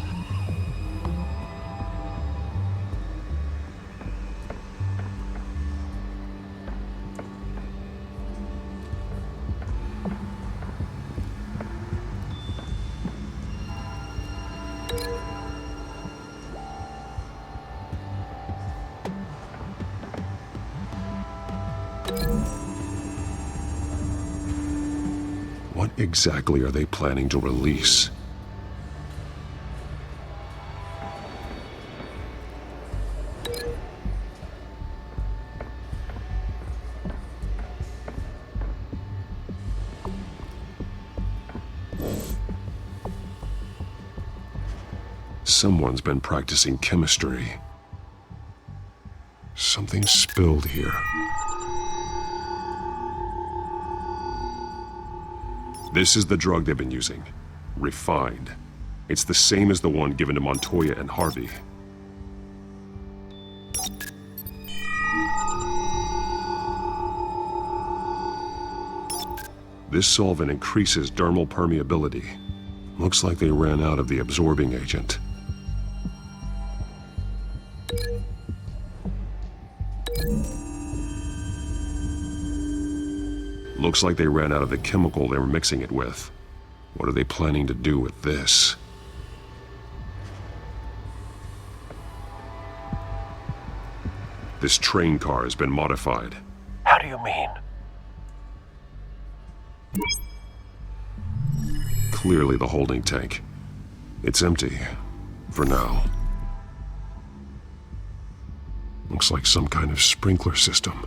What exactly are they planning to release? Someone's been practicing chemistry. Something spilled here. This is the drug they've been using. Refined. It's the same as the one given to Montoya and Harvey. This solvent increases dermal permeability. Looks like they ran out of the absorbing agent. Looks like they ran out of the chemical they were mixing it with. What are they planning to do with this? This train car has been modified. How do you mean? Clearly the holding tank. It's empty. For now. Looks like some kind of sprinkler system.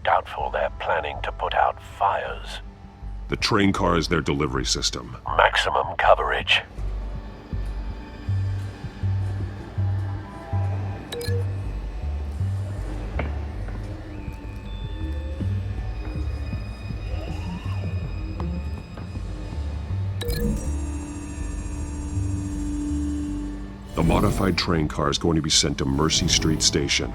Doubtful they're planning to put out fires. The train car is their delivery system. Maximum coverage. The modified train car is going to be sent to Mercy Street Station.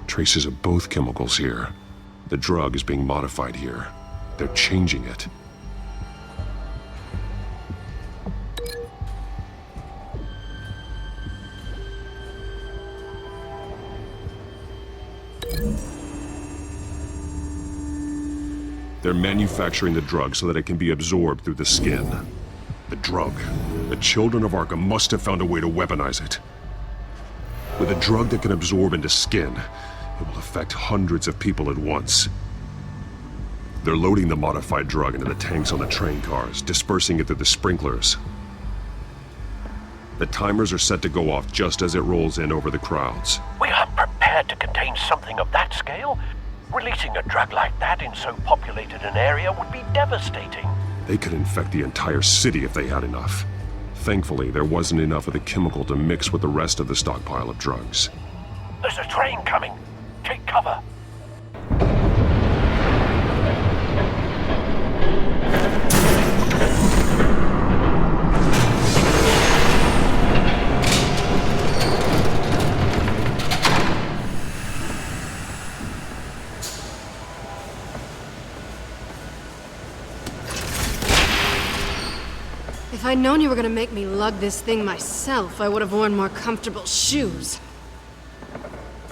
Traces of both chemicals here. The drug is being modified here. They're changing it. They're manufacturing the drug so that it can be absorbed through the skin. The drug. The Children of Arkham must have found a way to weaponize it. With a drug that can absorb into skin, it will affect hundreds of people at once. They're loading the modified drug into the tanks on the train cars, dispersing it through the sprinklers. The timers are set to go off just as it rolls in over the crowds. We aren't prepared to contain something of that scale. Releasing a drug like that in so populated an area would be devastating. They could infect the entire city if they had enough. Thankfully, there wasn't enough of the chemical to mix with the rest of the stockpile of drugs. There's a train coming. Take cover. If I'd known you were gonna make me lug this thing myself, I would have worn more comfortable shoes.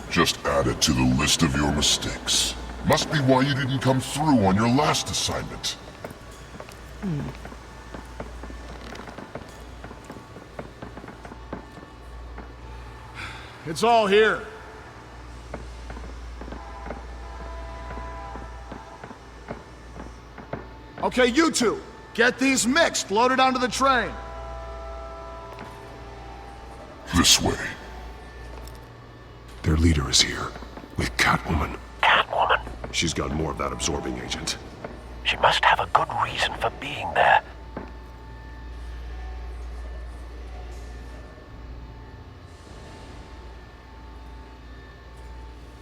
Just add it to the list of your mistakes. Must be why you didn't come through on your last assignment. It's all here. Okay, you two, get these mixed, loaded onto the train. This way. Their leader is here, with Catwoman. Catwoman? She's got more of that absorbing agent. She must have a good reason for being there.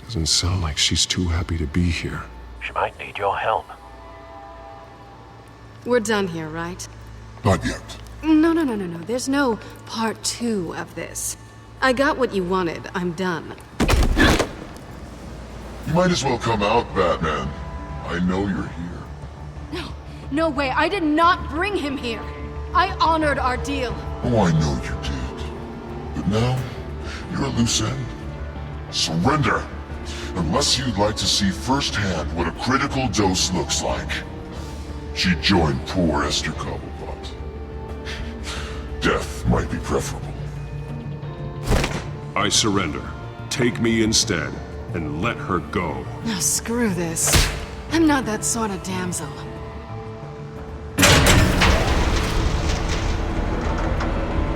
Doesn't sound like she's too happy to be here. She might need your help. We're done here, right? Not yet. No. There's no part 2 of this. I got what you wanted. I'm done. You might as well come out, Batman. I know you're here. No way. I did not bring him here. I honored our deal. Oh, I know you did. But now, you're a loose end. Surrender! Unless you'd like to see firsthand what a critical dose looks like. She joined poor Esther Cobblepot. Death might be preferable. I surrender. Take me instead, and let her go. Now screw this. I'm not that sort of damsel.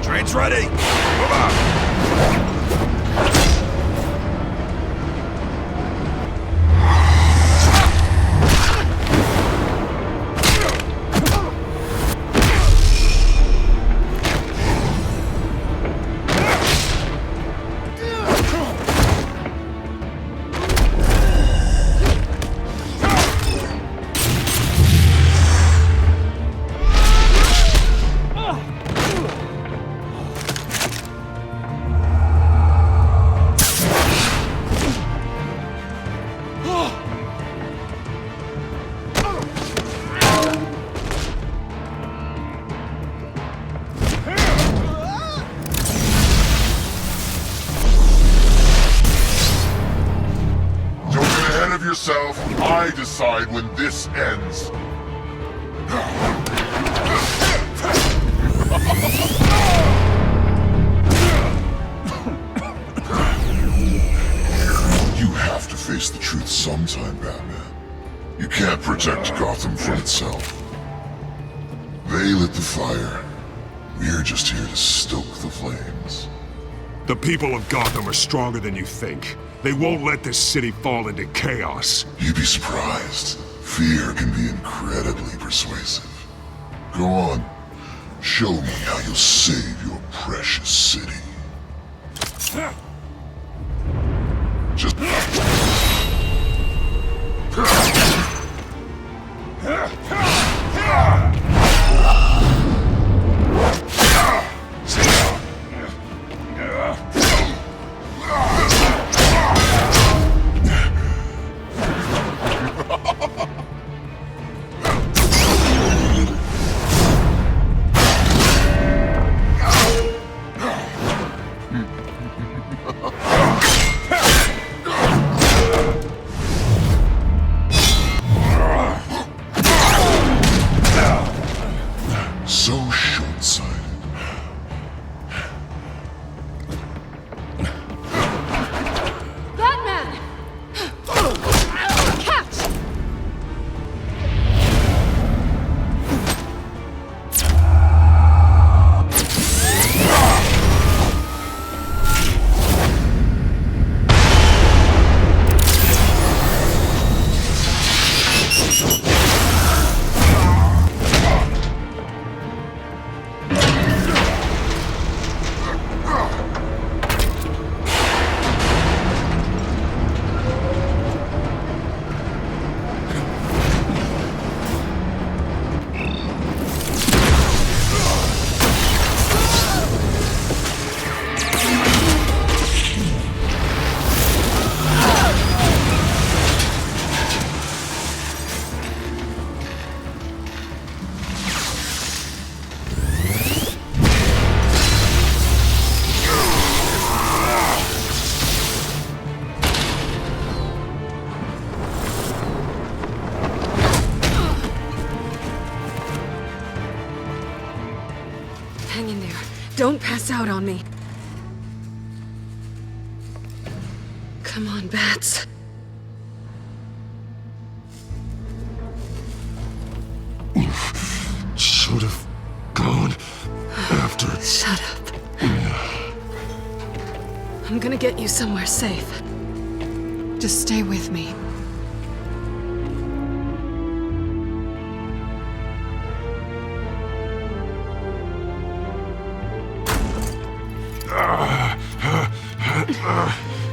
Train's ready! Move out! Yourself, I decide when this ends. You have to face the truth sometime, Batman. You can't protect Gotham from itself. They lit the fire. We're just here to stoke the flames. The people of Gotham are stronger than you think. They won't let this city fall into chaos. You'd be surprised. Fear can be incredibly persuasive. Go on. Show me how you'll save your precious city. Just... So short-sighted. Batman! Catch! Hang in there. Don't pass out on me. Come on, Bats. Should have gone after... Shut up. I'm gonna get you somewhere safe. Just stay with me.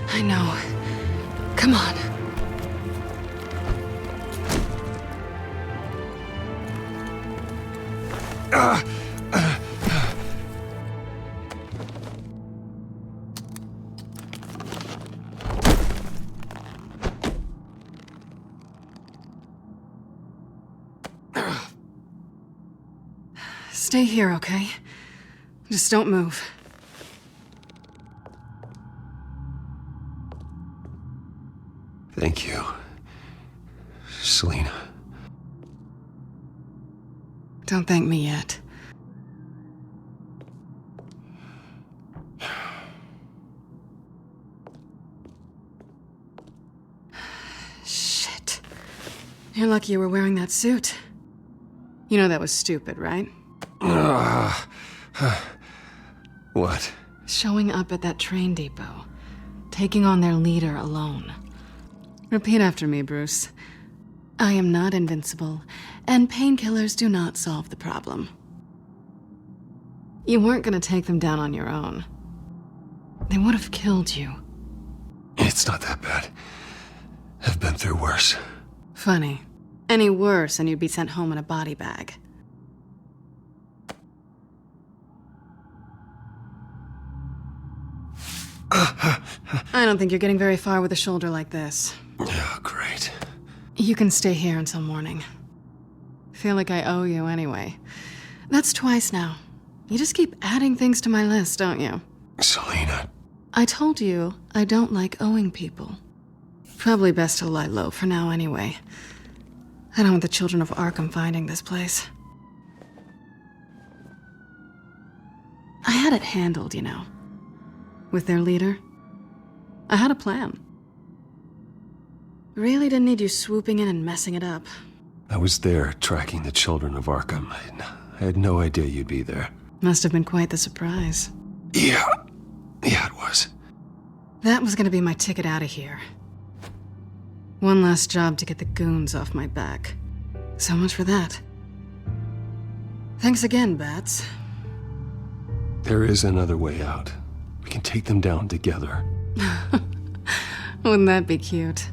I know. Come on. Stay here, okay? Just don't move. Thank you, Selina. Don't thank me yet. Shit. You're lucky you were wearing that suit. You know that was stupid, right? What? Showing up at that train depot. Taking on their leader alone. Repeat after me, Bruce. I am not invincible, and painkillers do not solve the problem. You weren't gonna take them down on your own. They would have killed you. It's not that bad. I've been through worse. Funny. Any worse and you'd be sent home in a body bag. I don't think you're getting very far with a shoulder like this. Oh, great. You can stay here until morning. Feel like I owe you anyway. That's twice now. You just keep adding things to my list, don't you? Selina. I told you I don't like owing people. Probably best to lie low for now anyway. I don't want the Children of Arkham finding this place. I had it handled, you know. With their leader. I had a plan. Really didn't need you swooping in and messing it up. I was there tracking the Children of Arkham. I had no idea you'd be there. Must have been quite the surprise. Yeah, it was. That was gonna be my ticket out of here. One last job to get the goons off my back. So much for that. Thanks again, Bats. There is another way out. We can take them down together. Wouldn't that be cute?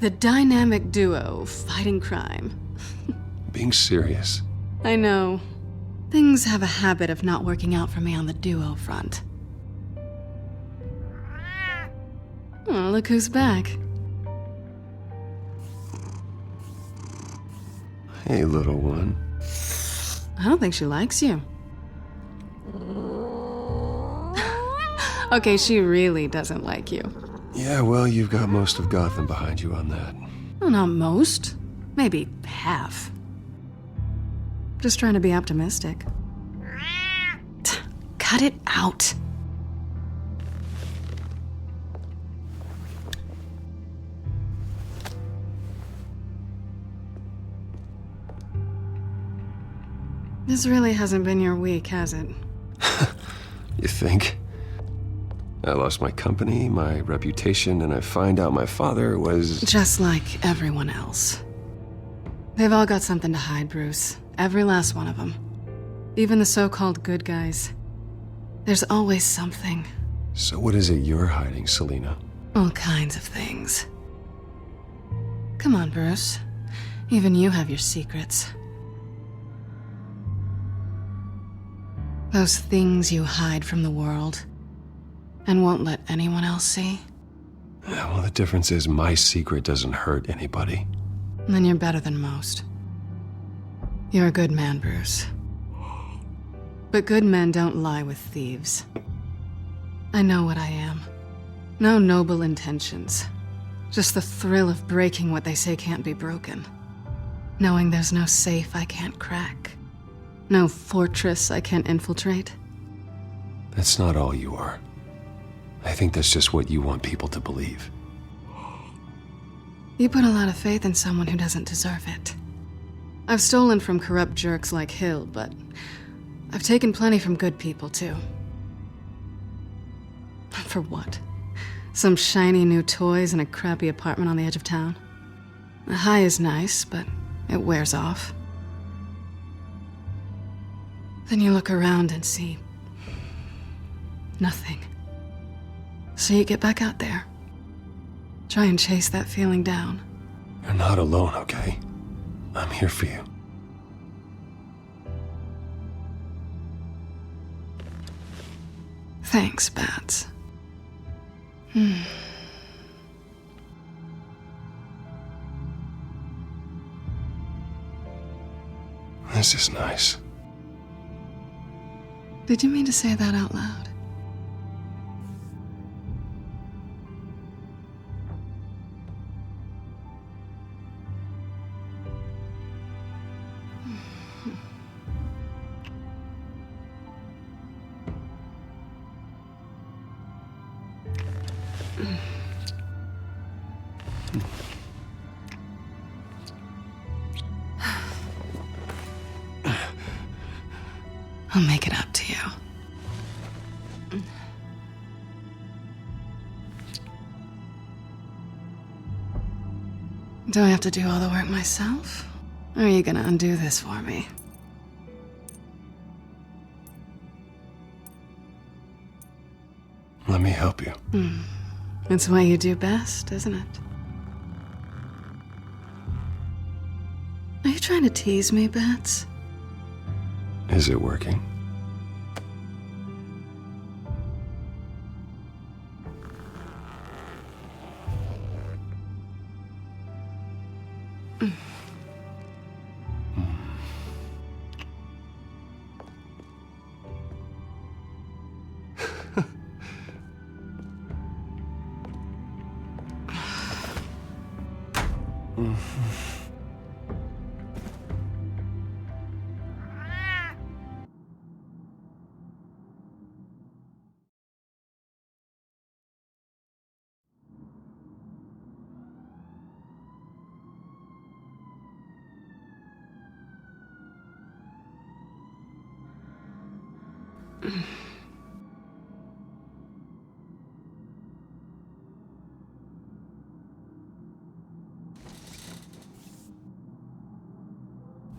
The dynamic duo fighting crime. Being serious. I know. Things have a habit of not working out for me on the duo front. Oh, look who's back. Hey, little one. I don't think she likes you. Okay, she really doesn't like you. Yeah, well, you've got most of Gotham behind you on that. Well, not most. Maybe half. Just trying to be optimistic. Cut it out. This really hasn't been your week, has it? You think? I lost my company, my reputation, and I find out my father was... Just like everyone else. They've all got something to hide, Bruce. Every last one of them. Even the so-called good guys. There's always something. So what is it you're hiding, Selina? All kinds of things. Come on, Bruce. Even you have your secrets. Those things you hide from the world and won't let anyone else see. Yeah, well, the difference is my secret doesn't hurt anybody. Then you're better than most. You're a good man, Bruce. But good men don't lie with thieves. I know what I am. No noble intentions. Just the thrill of breaking what they say can't be broken. Knowing there's no safe I can't crack. No fortress I can't infiltrate. That's not all you are. I think that's just what you want people to believe. You put a lot of faith in someone who doesn't deserve it. I've stolen from corrupt jerks like Hill, but I've taken plenty from good people, too. For what? Some shiny new toys and a crappy apartment on the edge of town? The high is nice, but it wears off. Then you look around and see nothing. So you get back out there. Try and chase that feeling down. You're not alone, okay? I'm here for you. Thanks, Bats. This is nice. Did you mean to say that out loud? I'll make it up to you. Do I have to do all the work myself? Or are you gonna undo this for me? Let me help you. It's what you do best, isn't it? Are you trying to tease me, Bats? Is it working?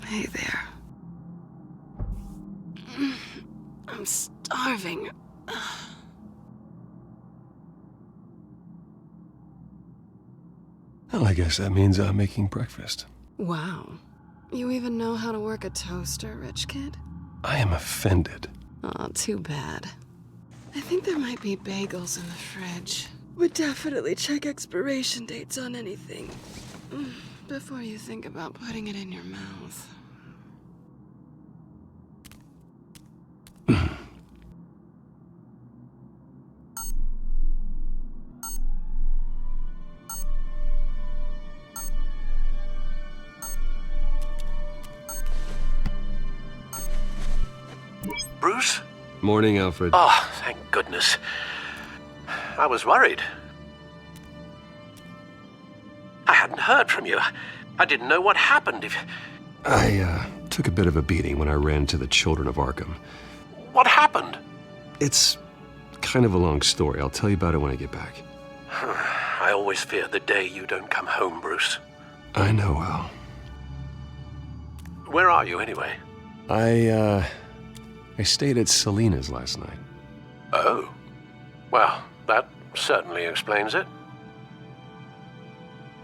Hey there. I'm starving. Well, I guess that means I'm making breakfast. Wow. You even know how to work a toaster, rich kid? I am offended. Aw, too bad. I think there might be bagels in the fridge. Would definitely check expiration dates on anything before you think about putting it in your mouth. Bruce? Morning, Alfred. Oh, thank goodness. I was worried. I hadn't heard from you. I didn't know what happened. I took a bit of a beating when I ran to the Children of Arkham. What happened? It's kind of a long story. I'll tell you about it when I get back. I always fear the day you don't come home, Bruce. I know, Al. Where are you, anyway? I stayed at Selina's last night. Oh. Well, that certainly explains it.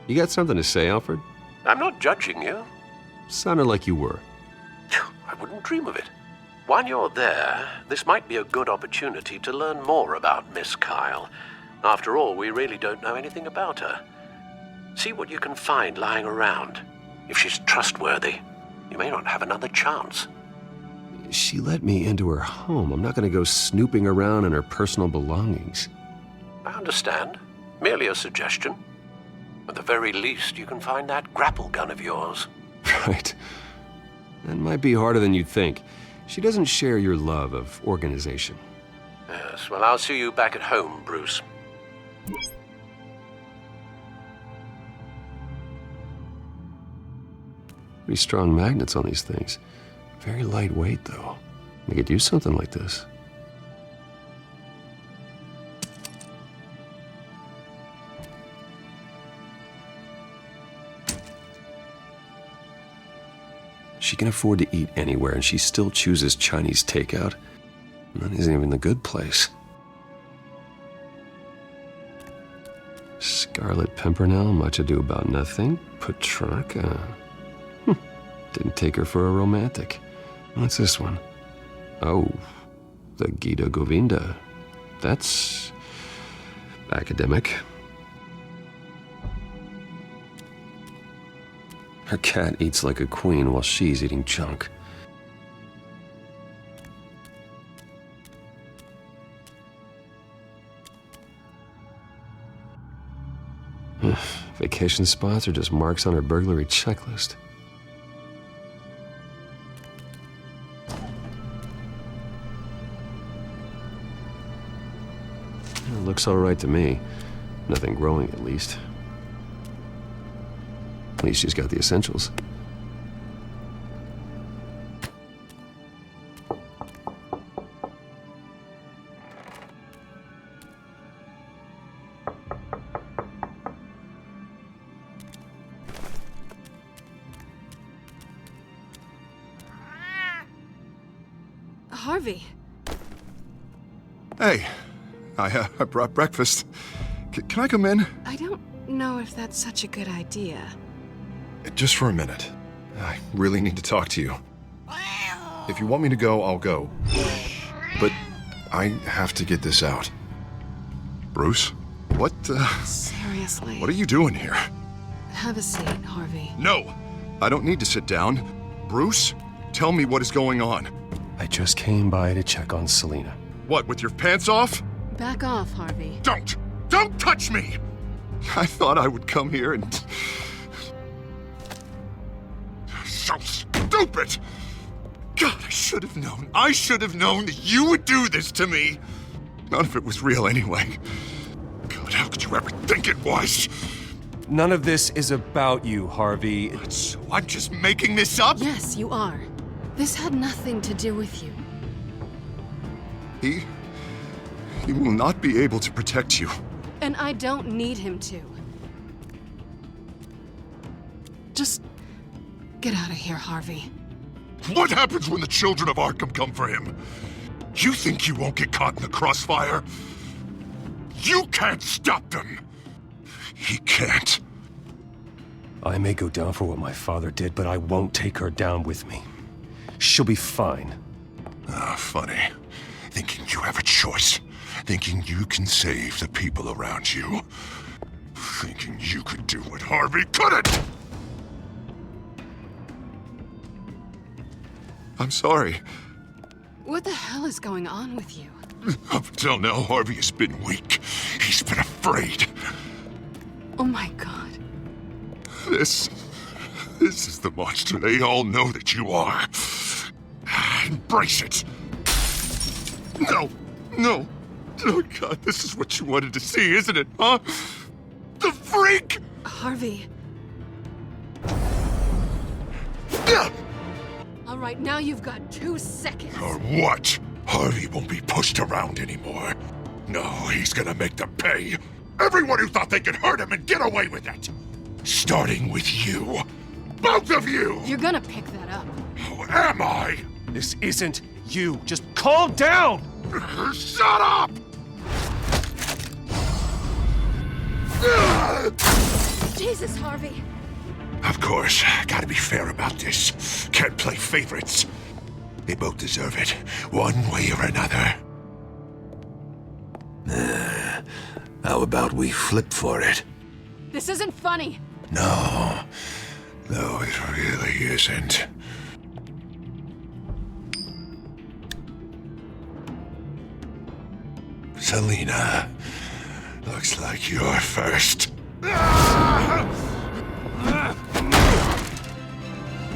You got something to say, Alfred? I'm not judging you. Sounded like you were. I wouldn't dream of it. While you're there, this might be a good opportunity to learn more about Miss Kyle. After all, we really don't know anything about her. See what you can find lying around. If she's trustworthy, you may not have another chance. She let me into her home. I'm not going to go snooping around in her personal belongings. I understand. Merely a suggestion. At the very least, you can find that grapple gun of yours. Right. That might be harder than you'd think. She doesn't share your love of organization. Yes, well, I'll see you back at home, Bruce. Pretty strong magnets on these things. Very lightweight, though. I could use something like this. She can afford to eat anywhere, and she still chooses Chinese takeout. And that isn't even the good place. Scarlet Pimpernel, Much Ado About Nothing, Petrarca. Didn't take her for a romantic. What's this one? Oh, the Gita Govinda. That's academic. Her cat eats like a queen while she's eating junk. Vacation spots are just marks on her burglary checklist. It looks all right to me. Nothing growing, at least. At least she's got the essentials. Harvey. Hey, I brought breakfast. Can I come in? I don't know if that's such a good idea. Just for a minute. I really need to talk to you. If you want me to go, I'll go. But I have to get this out. Bruce? What, Seriously. What are you doing here? Have a seat, Harvey. No! I don't need to sit down. Bruce, tell me what is going on. I just came by to check on Selina. What, with your pants off? Back off, Harvey. Don't! Don't touch me! I thought I would come here and... So stupid! God, I should have known. I should have known that you would do this to me. None of it was real anyway. God, how could you ever think it was? None of this is about you, Harvey. So I'm just making this up? Yes, you are. This had nothing to do with you. He will not be able to protect you. And I don't need him to. Just get out of here, Harvey. What happens when the Children of Arkham come for him? You think you won't get caught in the crossfire? You can't stop them! He can't. I may go down for what my father did, but I won't take her down with me. She'll be fine. Ah, funny. Thinking you have a choice. Thinking you can save the people around you. Thinking you could do what Harvey couldn't! I'm sorry. What the hell is going on with you? Up until now, Harvey has been weak. He's been afraid. Oh my God. This is the monster they all know that you are. Embrace it. No. Oh God, this is what you wanted to see, isn't it, huh? The freak! Harvey. All right, now you've got 2 seconds. Or what? Harvey won't be pushed around anymore. No, he's gonna make them pay. Everyone who thought they could hurt him and get away with it. Starting with you. Both of you! You're gonna pick that up. Who am I? This isn't you. Just calm down! Shut up! Jesus, Harvey. Of course, gotta be fair about this. Can't play favorites. They both deserve it, one way or another. How about we flip for it? This isn't funny. No, it really isn't. Selina, looks like you're first.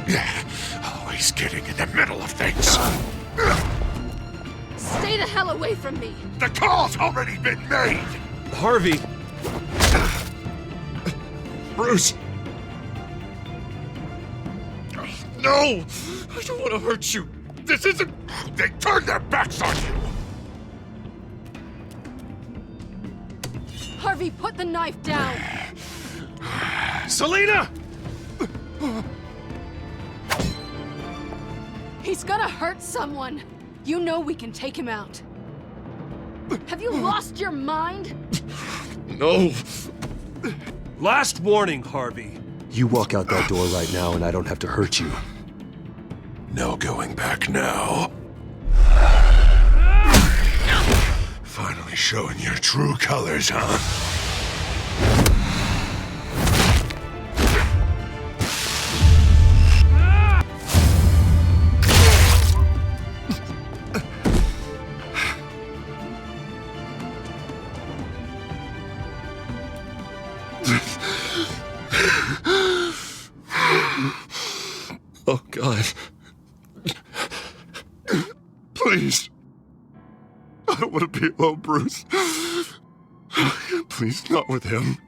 Yeah, always getting in the middle of things. Stay the hell away from me. The call's already been made. Harvey! Bruce! No! I don't want to hurt you. This isn't... They turned their backs on you. Harvey, put the knife down. Selina! He's gonna hurt someone. You know we can take him out. Have you lost your mind? No. Last warning, Harvey. You walk out that door right now and I don't have to hurt you. No going back now. Finally showing your true colors, huh? Oh, God. Please. I don't want to be alone, Bruce. Please, not with him.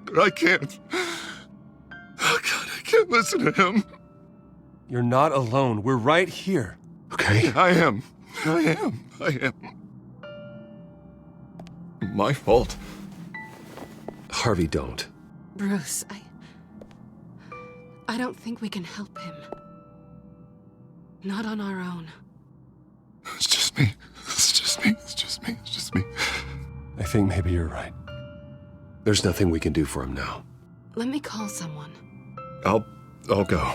But I can't. Oh, God, I can't listen to him. You're not alone. We're right here. Okay? I am. My fault. Harvey, don't. Bruce, I don't think we can help him. Not on our own. It's just me. It's just me. It's just me. It's just me. I think maybe you're right. There's nothing we can do for him now. Let me call someone. I'll go.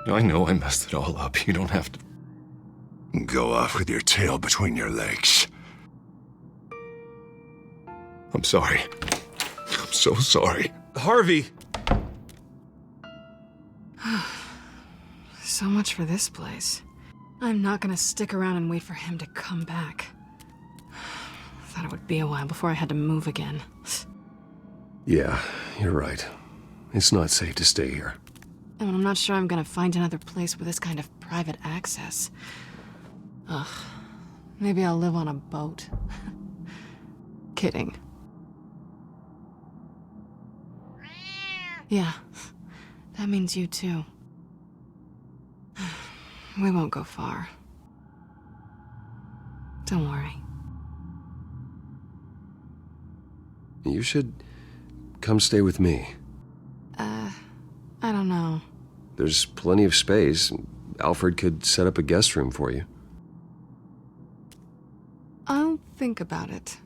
I know I messed it all up. You don't have to go off with your tail between your legs. I'm sorry. I'm so sorry. Harvey! So much for this place. I'm not gonna stick around and wait for him to come back. Thought it would be a while before I had to move again. Yeah, you're right. It's not safe to stay here. And I'm not sure I'm gonna find another place with this kind of private access. Ugh. Maybe I'll live on a boat. Kidding. Yeah. That means you too. We won't go far. Don't worry. You should come stay with me. I don't know. There's plenty of space. Alfred could set up a guest room for you. I'll think about it.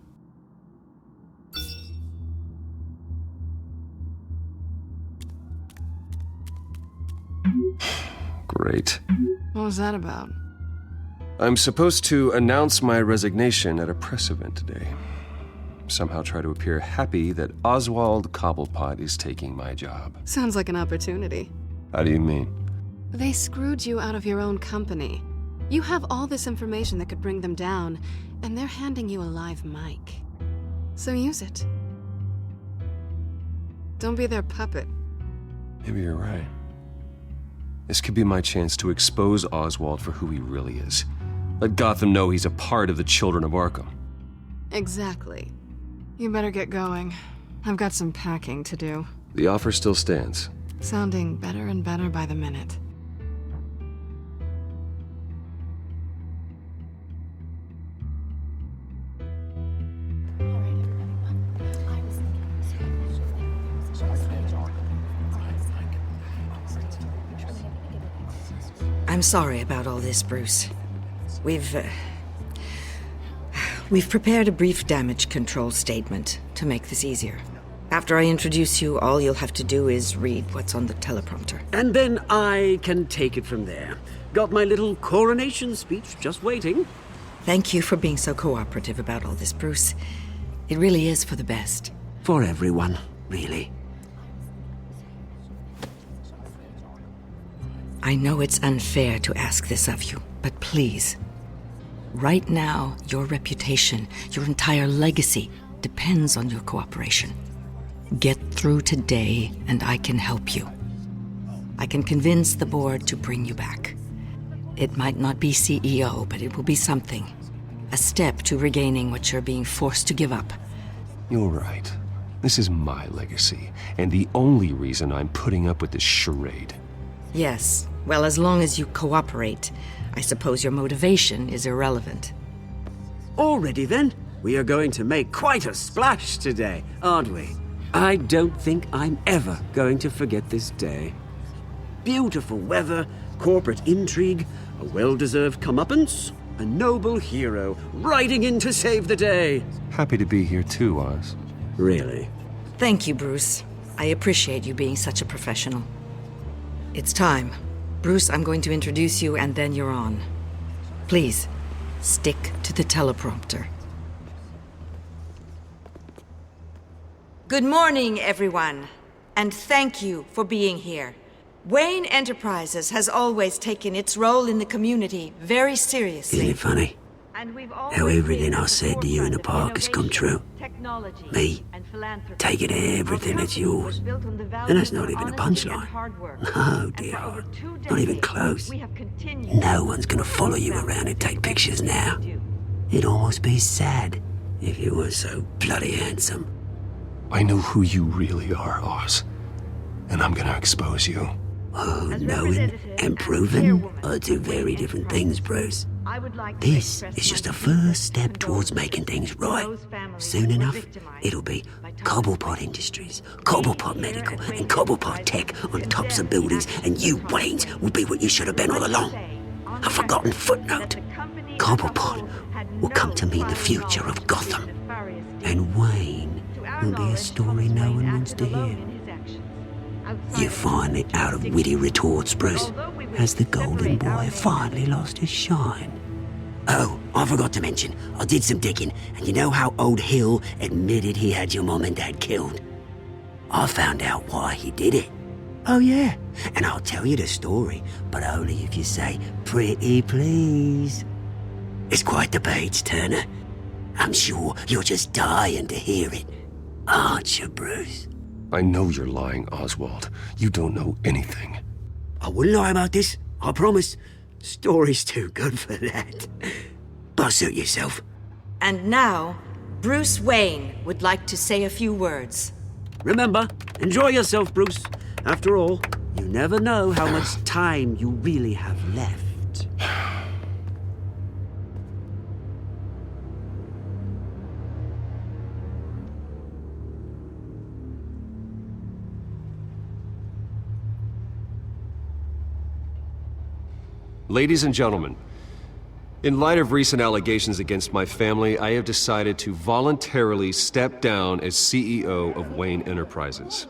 Great. What was that about? I'm supposed to announce my resignation at a press event today. Somehow try to appear happy that Oswald Cobblepot is taking my job. Sounds like an opportunity. How do you mean? They screwed you out of your own company. You have all this information that could bring them down, and they're handing you a live mic. So use it. Don't be their puppet. Maybe you're right. This could be my chance to expose Oswald for who he really is. Let Gotham know he's a part of the Children of Arkham. Exactly. You better get going. I've got some packing to do. The offer still stands. Sounding better and better by the minute. I'm sorry about all this, Bruce. We've prepared a brief damage control statement to make this easier. After I introduce you, all you'll have to do is read what's on the teleprompter. And then I can take it from there. Got my little coronation speech just waiting. Thank you for being so cooperative about all this, Bruce. It really is for the best. For everyone, really. I know it's unfair to ask this of you, but please. Right now, your reputation, your entire legacy, depends on your cooperation. Get through today, and I can help you. I can convince the board to bring you back. It might not be CEO, but it will be something. A step to regaining what you're being forced to give up. You're right. This is my legacy, and the only reason I'm putting up with this charade. Yes. Well, as long as you cooperate, I suppose your motivation is irrelevant. Already then, we are going to make quite a splash today, aren't we? I don't think I'm ever going to forget this day. Beautiful weather, corporate intrigue, a well-deserved comeuppance, a noble hero riding in to save the day. Happy to be here too, Oz. Really? Thank you, Bruce. I appreciate you being such a professional. It's time. Bruce, I'm going to introduce you, and then you're on. Please, stick to the teleprompter. Good morning, everyone, and thank you for being here. Wayne Enterprises has always taken its role in the community very seriously. Isn't it funny? How everything I said to you in the park has come true. Me, taking everything that's yours. And that's not even a punchline. No, dear. Not even close. No one's gonna follow you around and take pictures now. It'd almost be sad if you were so bloody handsome. I know who you really are, Oz. And I'm gonna expose you. Oh, knowing and proving are two very different things, Bruce. This is just a first step towards making things right. Soon enough, it'll be Cobblepot Industries, Cobblepot Medical, and Cobblepot Tech on tops of buildings, and you, Waynes, will be what you should have been all along. A forgotten footnote. Cobblepot will come to mean the future of Gotham. And Wayne will be a story no one wants to hear. You finally out of witty retorts, Bruce, as the golden boy finally lost his shine. Oh, I forgot to mention, I did some digging, and you know how old Hill admitted he had your mom and dad killed? I found out why he did it. Oh yeah, and I'll tell you the story, but only if you say, pretty please. It's quite the page, Turner. I'm sure you're just dying to hear it. Aren't you, Bruce? I know you're lying, Oswald. You don't know anything. I wouldn't lie about this, I promise. Story's too good for that. But suit yourself. And now, Bruce Wayne would like to say a few words. Remember, enjoy yourself, Bruce. After all, you never know how much time you really have left. Ladies and gentlemen, in light of recent allegations against my family, I have decided to voluntarily step down as CEO of Wayne Enterprises.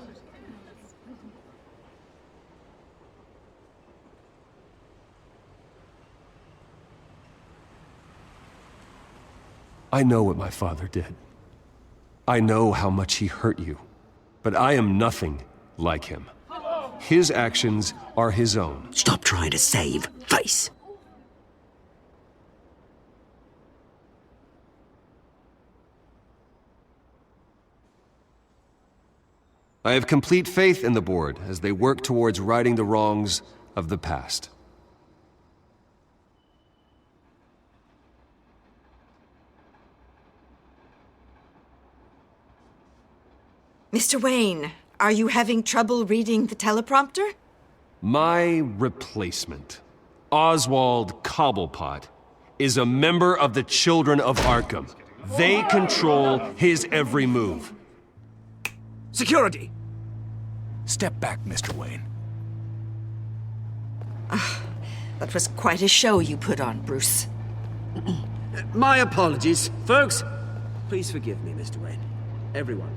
I know what my father did. I know how much he hurt you, but I am nothing like him. His actions are his own. Stop trying to save face. I have complete faith in the board as they work towards righting the wrongs of the past. Mr. Wayne, are you having trouble reading the teleprompter? My replacement, Oswald Cobblepot, is a member of the Children of Arkham. They control his every move. Security! Step back, Mr. Wayne. That was quite a show you put on, Bruce. My apologies, folks. Please forgive me, Mr. Wayne. Everyone.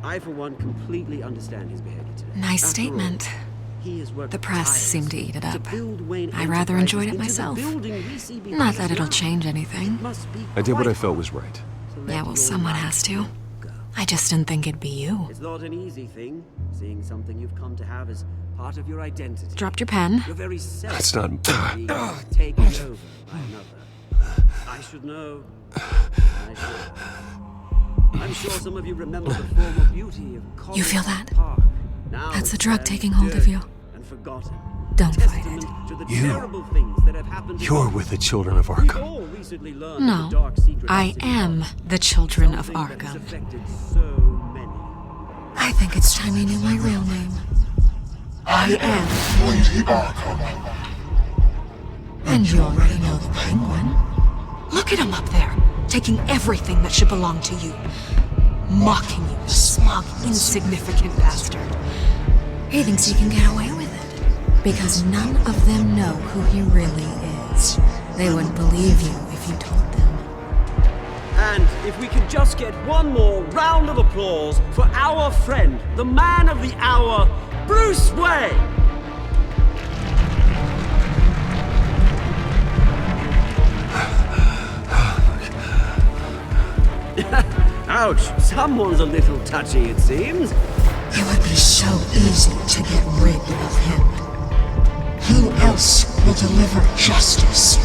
I, for one, completely understand his behavior today. Nice After statement. all, he has worked The press seemed to eat it up. build Wayne I rather Enterprises enjoyed it into the myself. building we see behind Not us that it'll now. change anything. I did what I felt was right. Yeah, well, someone has to. I just didn't think it'd be you. It's not an easy thing, seeing something you've come to have as part of your identity. Dropped your pen. Your very self That's not... being taken over by another. I should know. I should. I'm sure some of you remember the former beauty of You feel that? Park. Now That's the it's drug bare, taking hold of you. and forgotten. Don't fight Testament it. to the You- terrible things that have happened to You're us. with the Children of We've Arkham. all recently learned No, of the dark secret I of City am Hall. the Children of Something that has Arkham. affected so many. I think it's time you knew my real name. I am. Lady Arkham. And you already know the Penguin. Look at him up there, taking everything that should belong to you. Mocking you, the smug, insignificant bastard. He thinks he can get away with it. Because none of them know who he really is. They wouldn't believe you if you told them. And if we could just get one more round of applause for our friend, the man of the hour, Bruce Wayne! Ouch, someone's a little touchy, it seems. It would be so easy to get rid of him. Who else will deliver justice?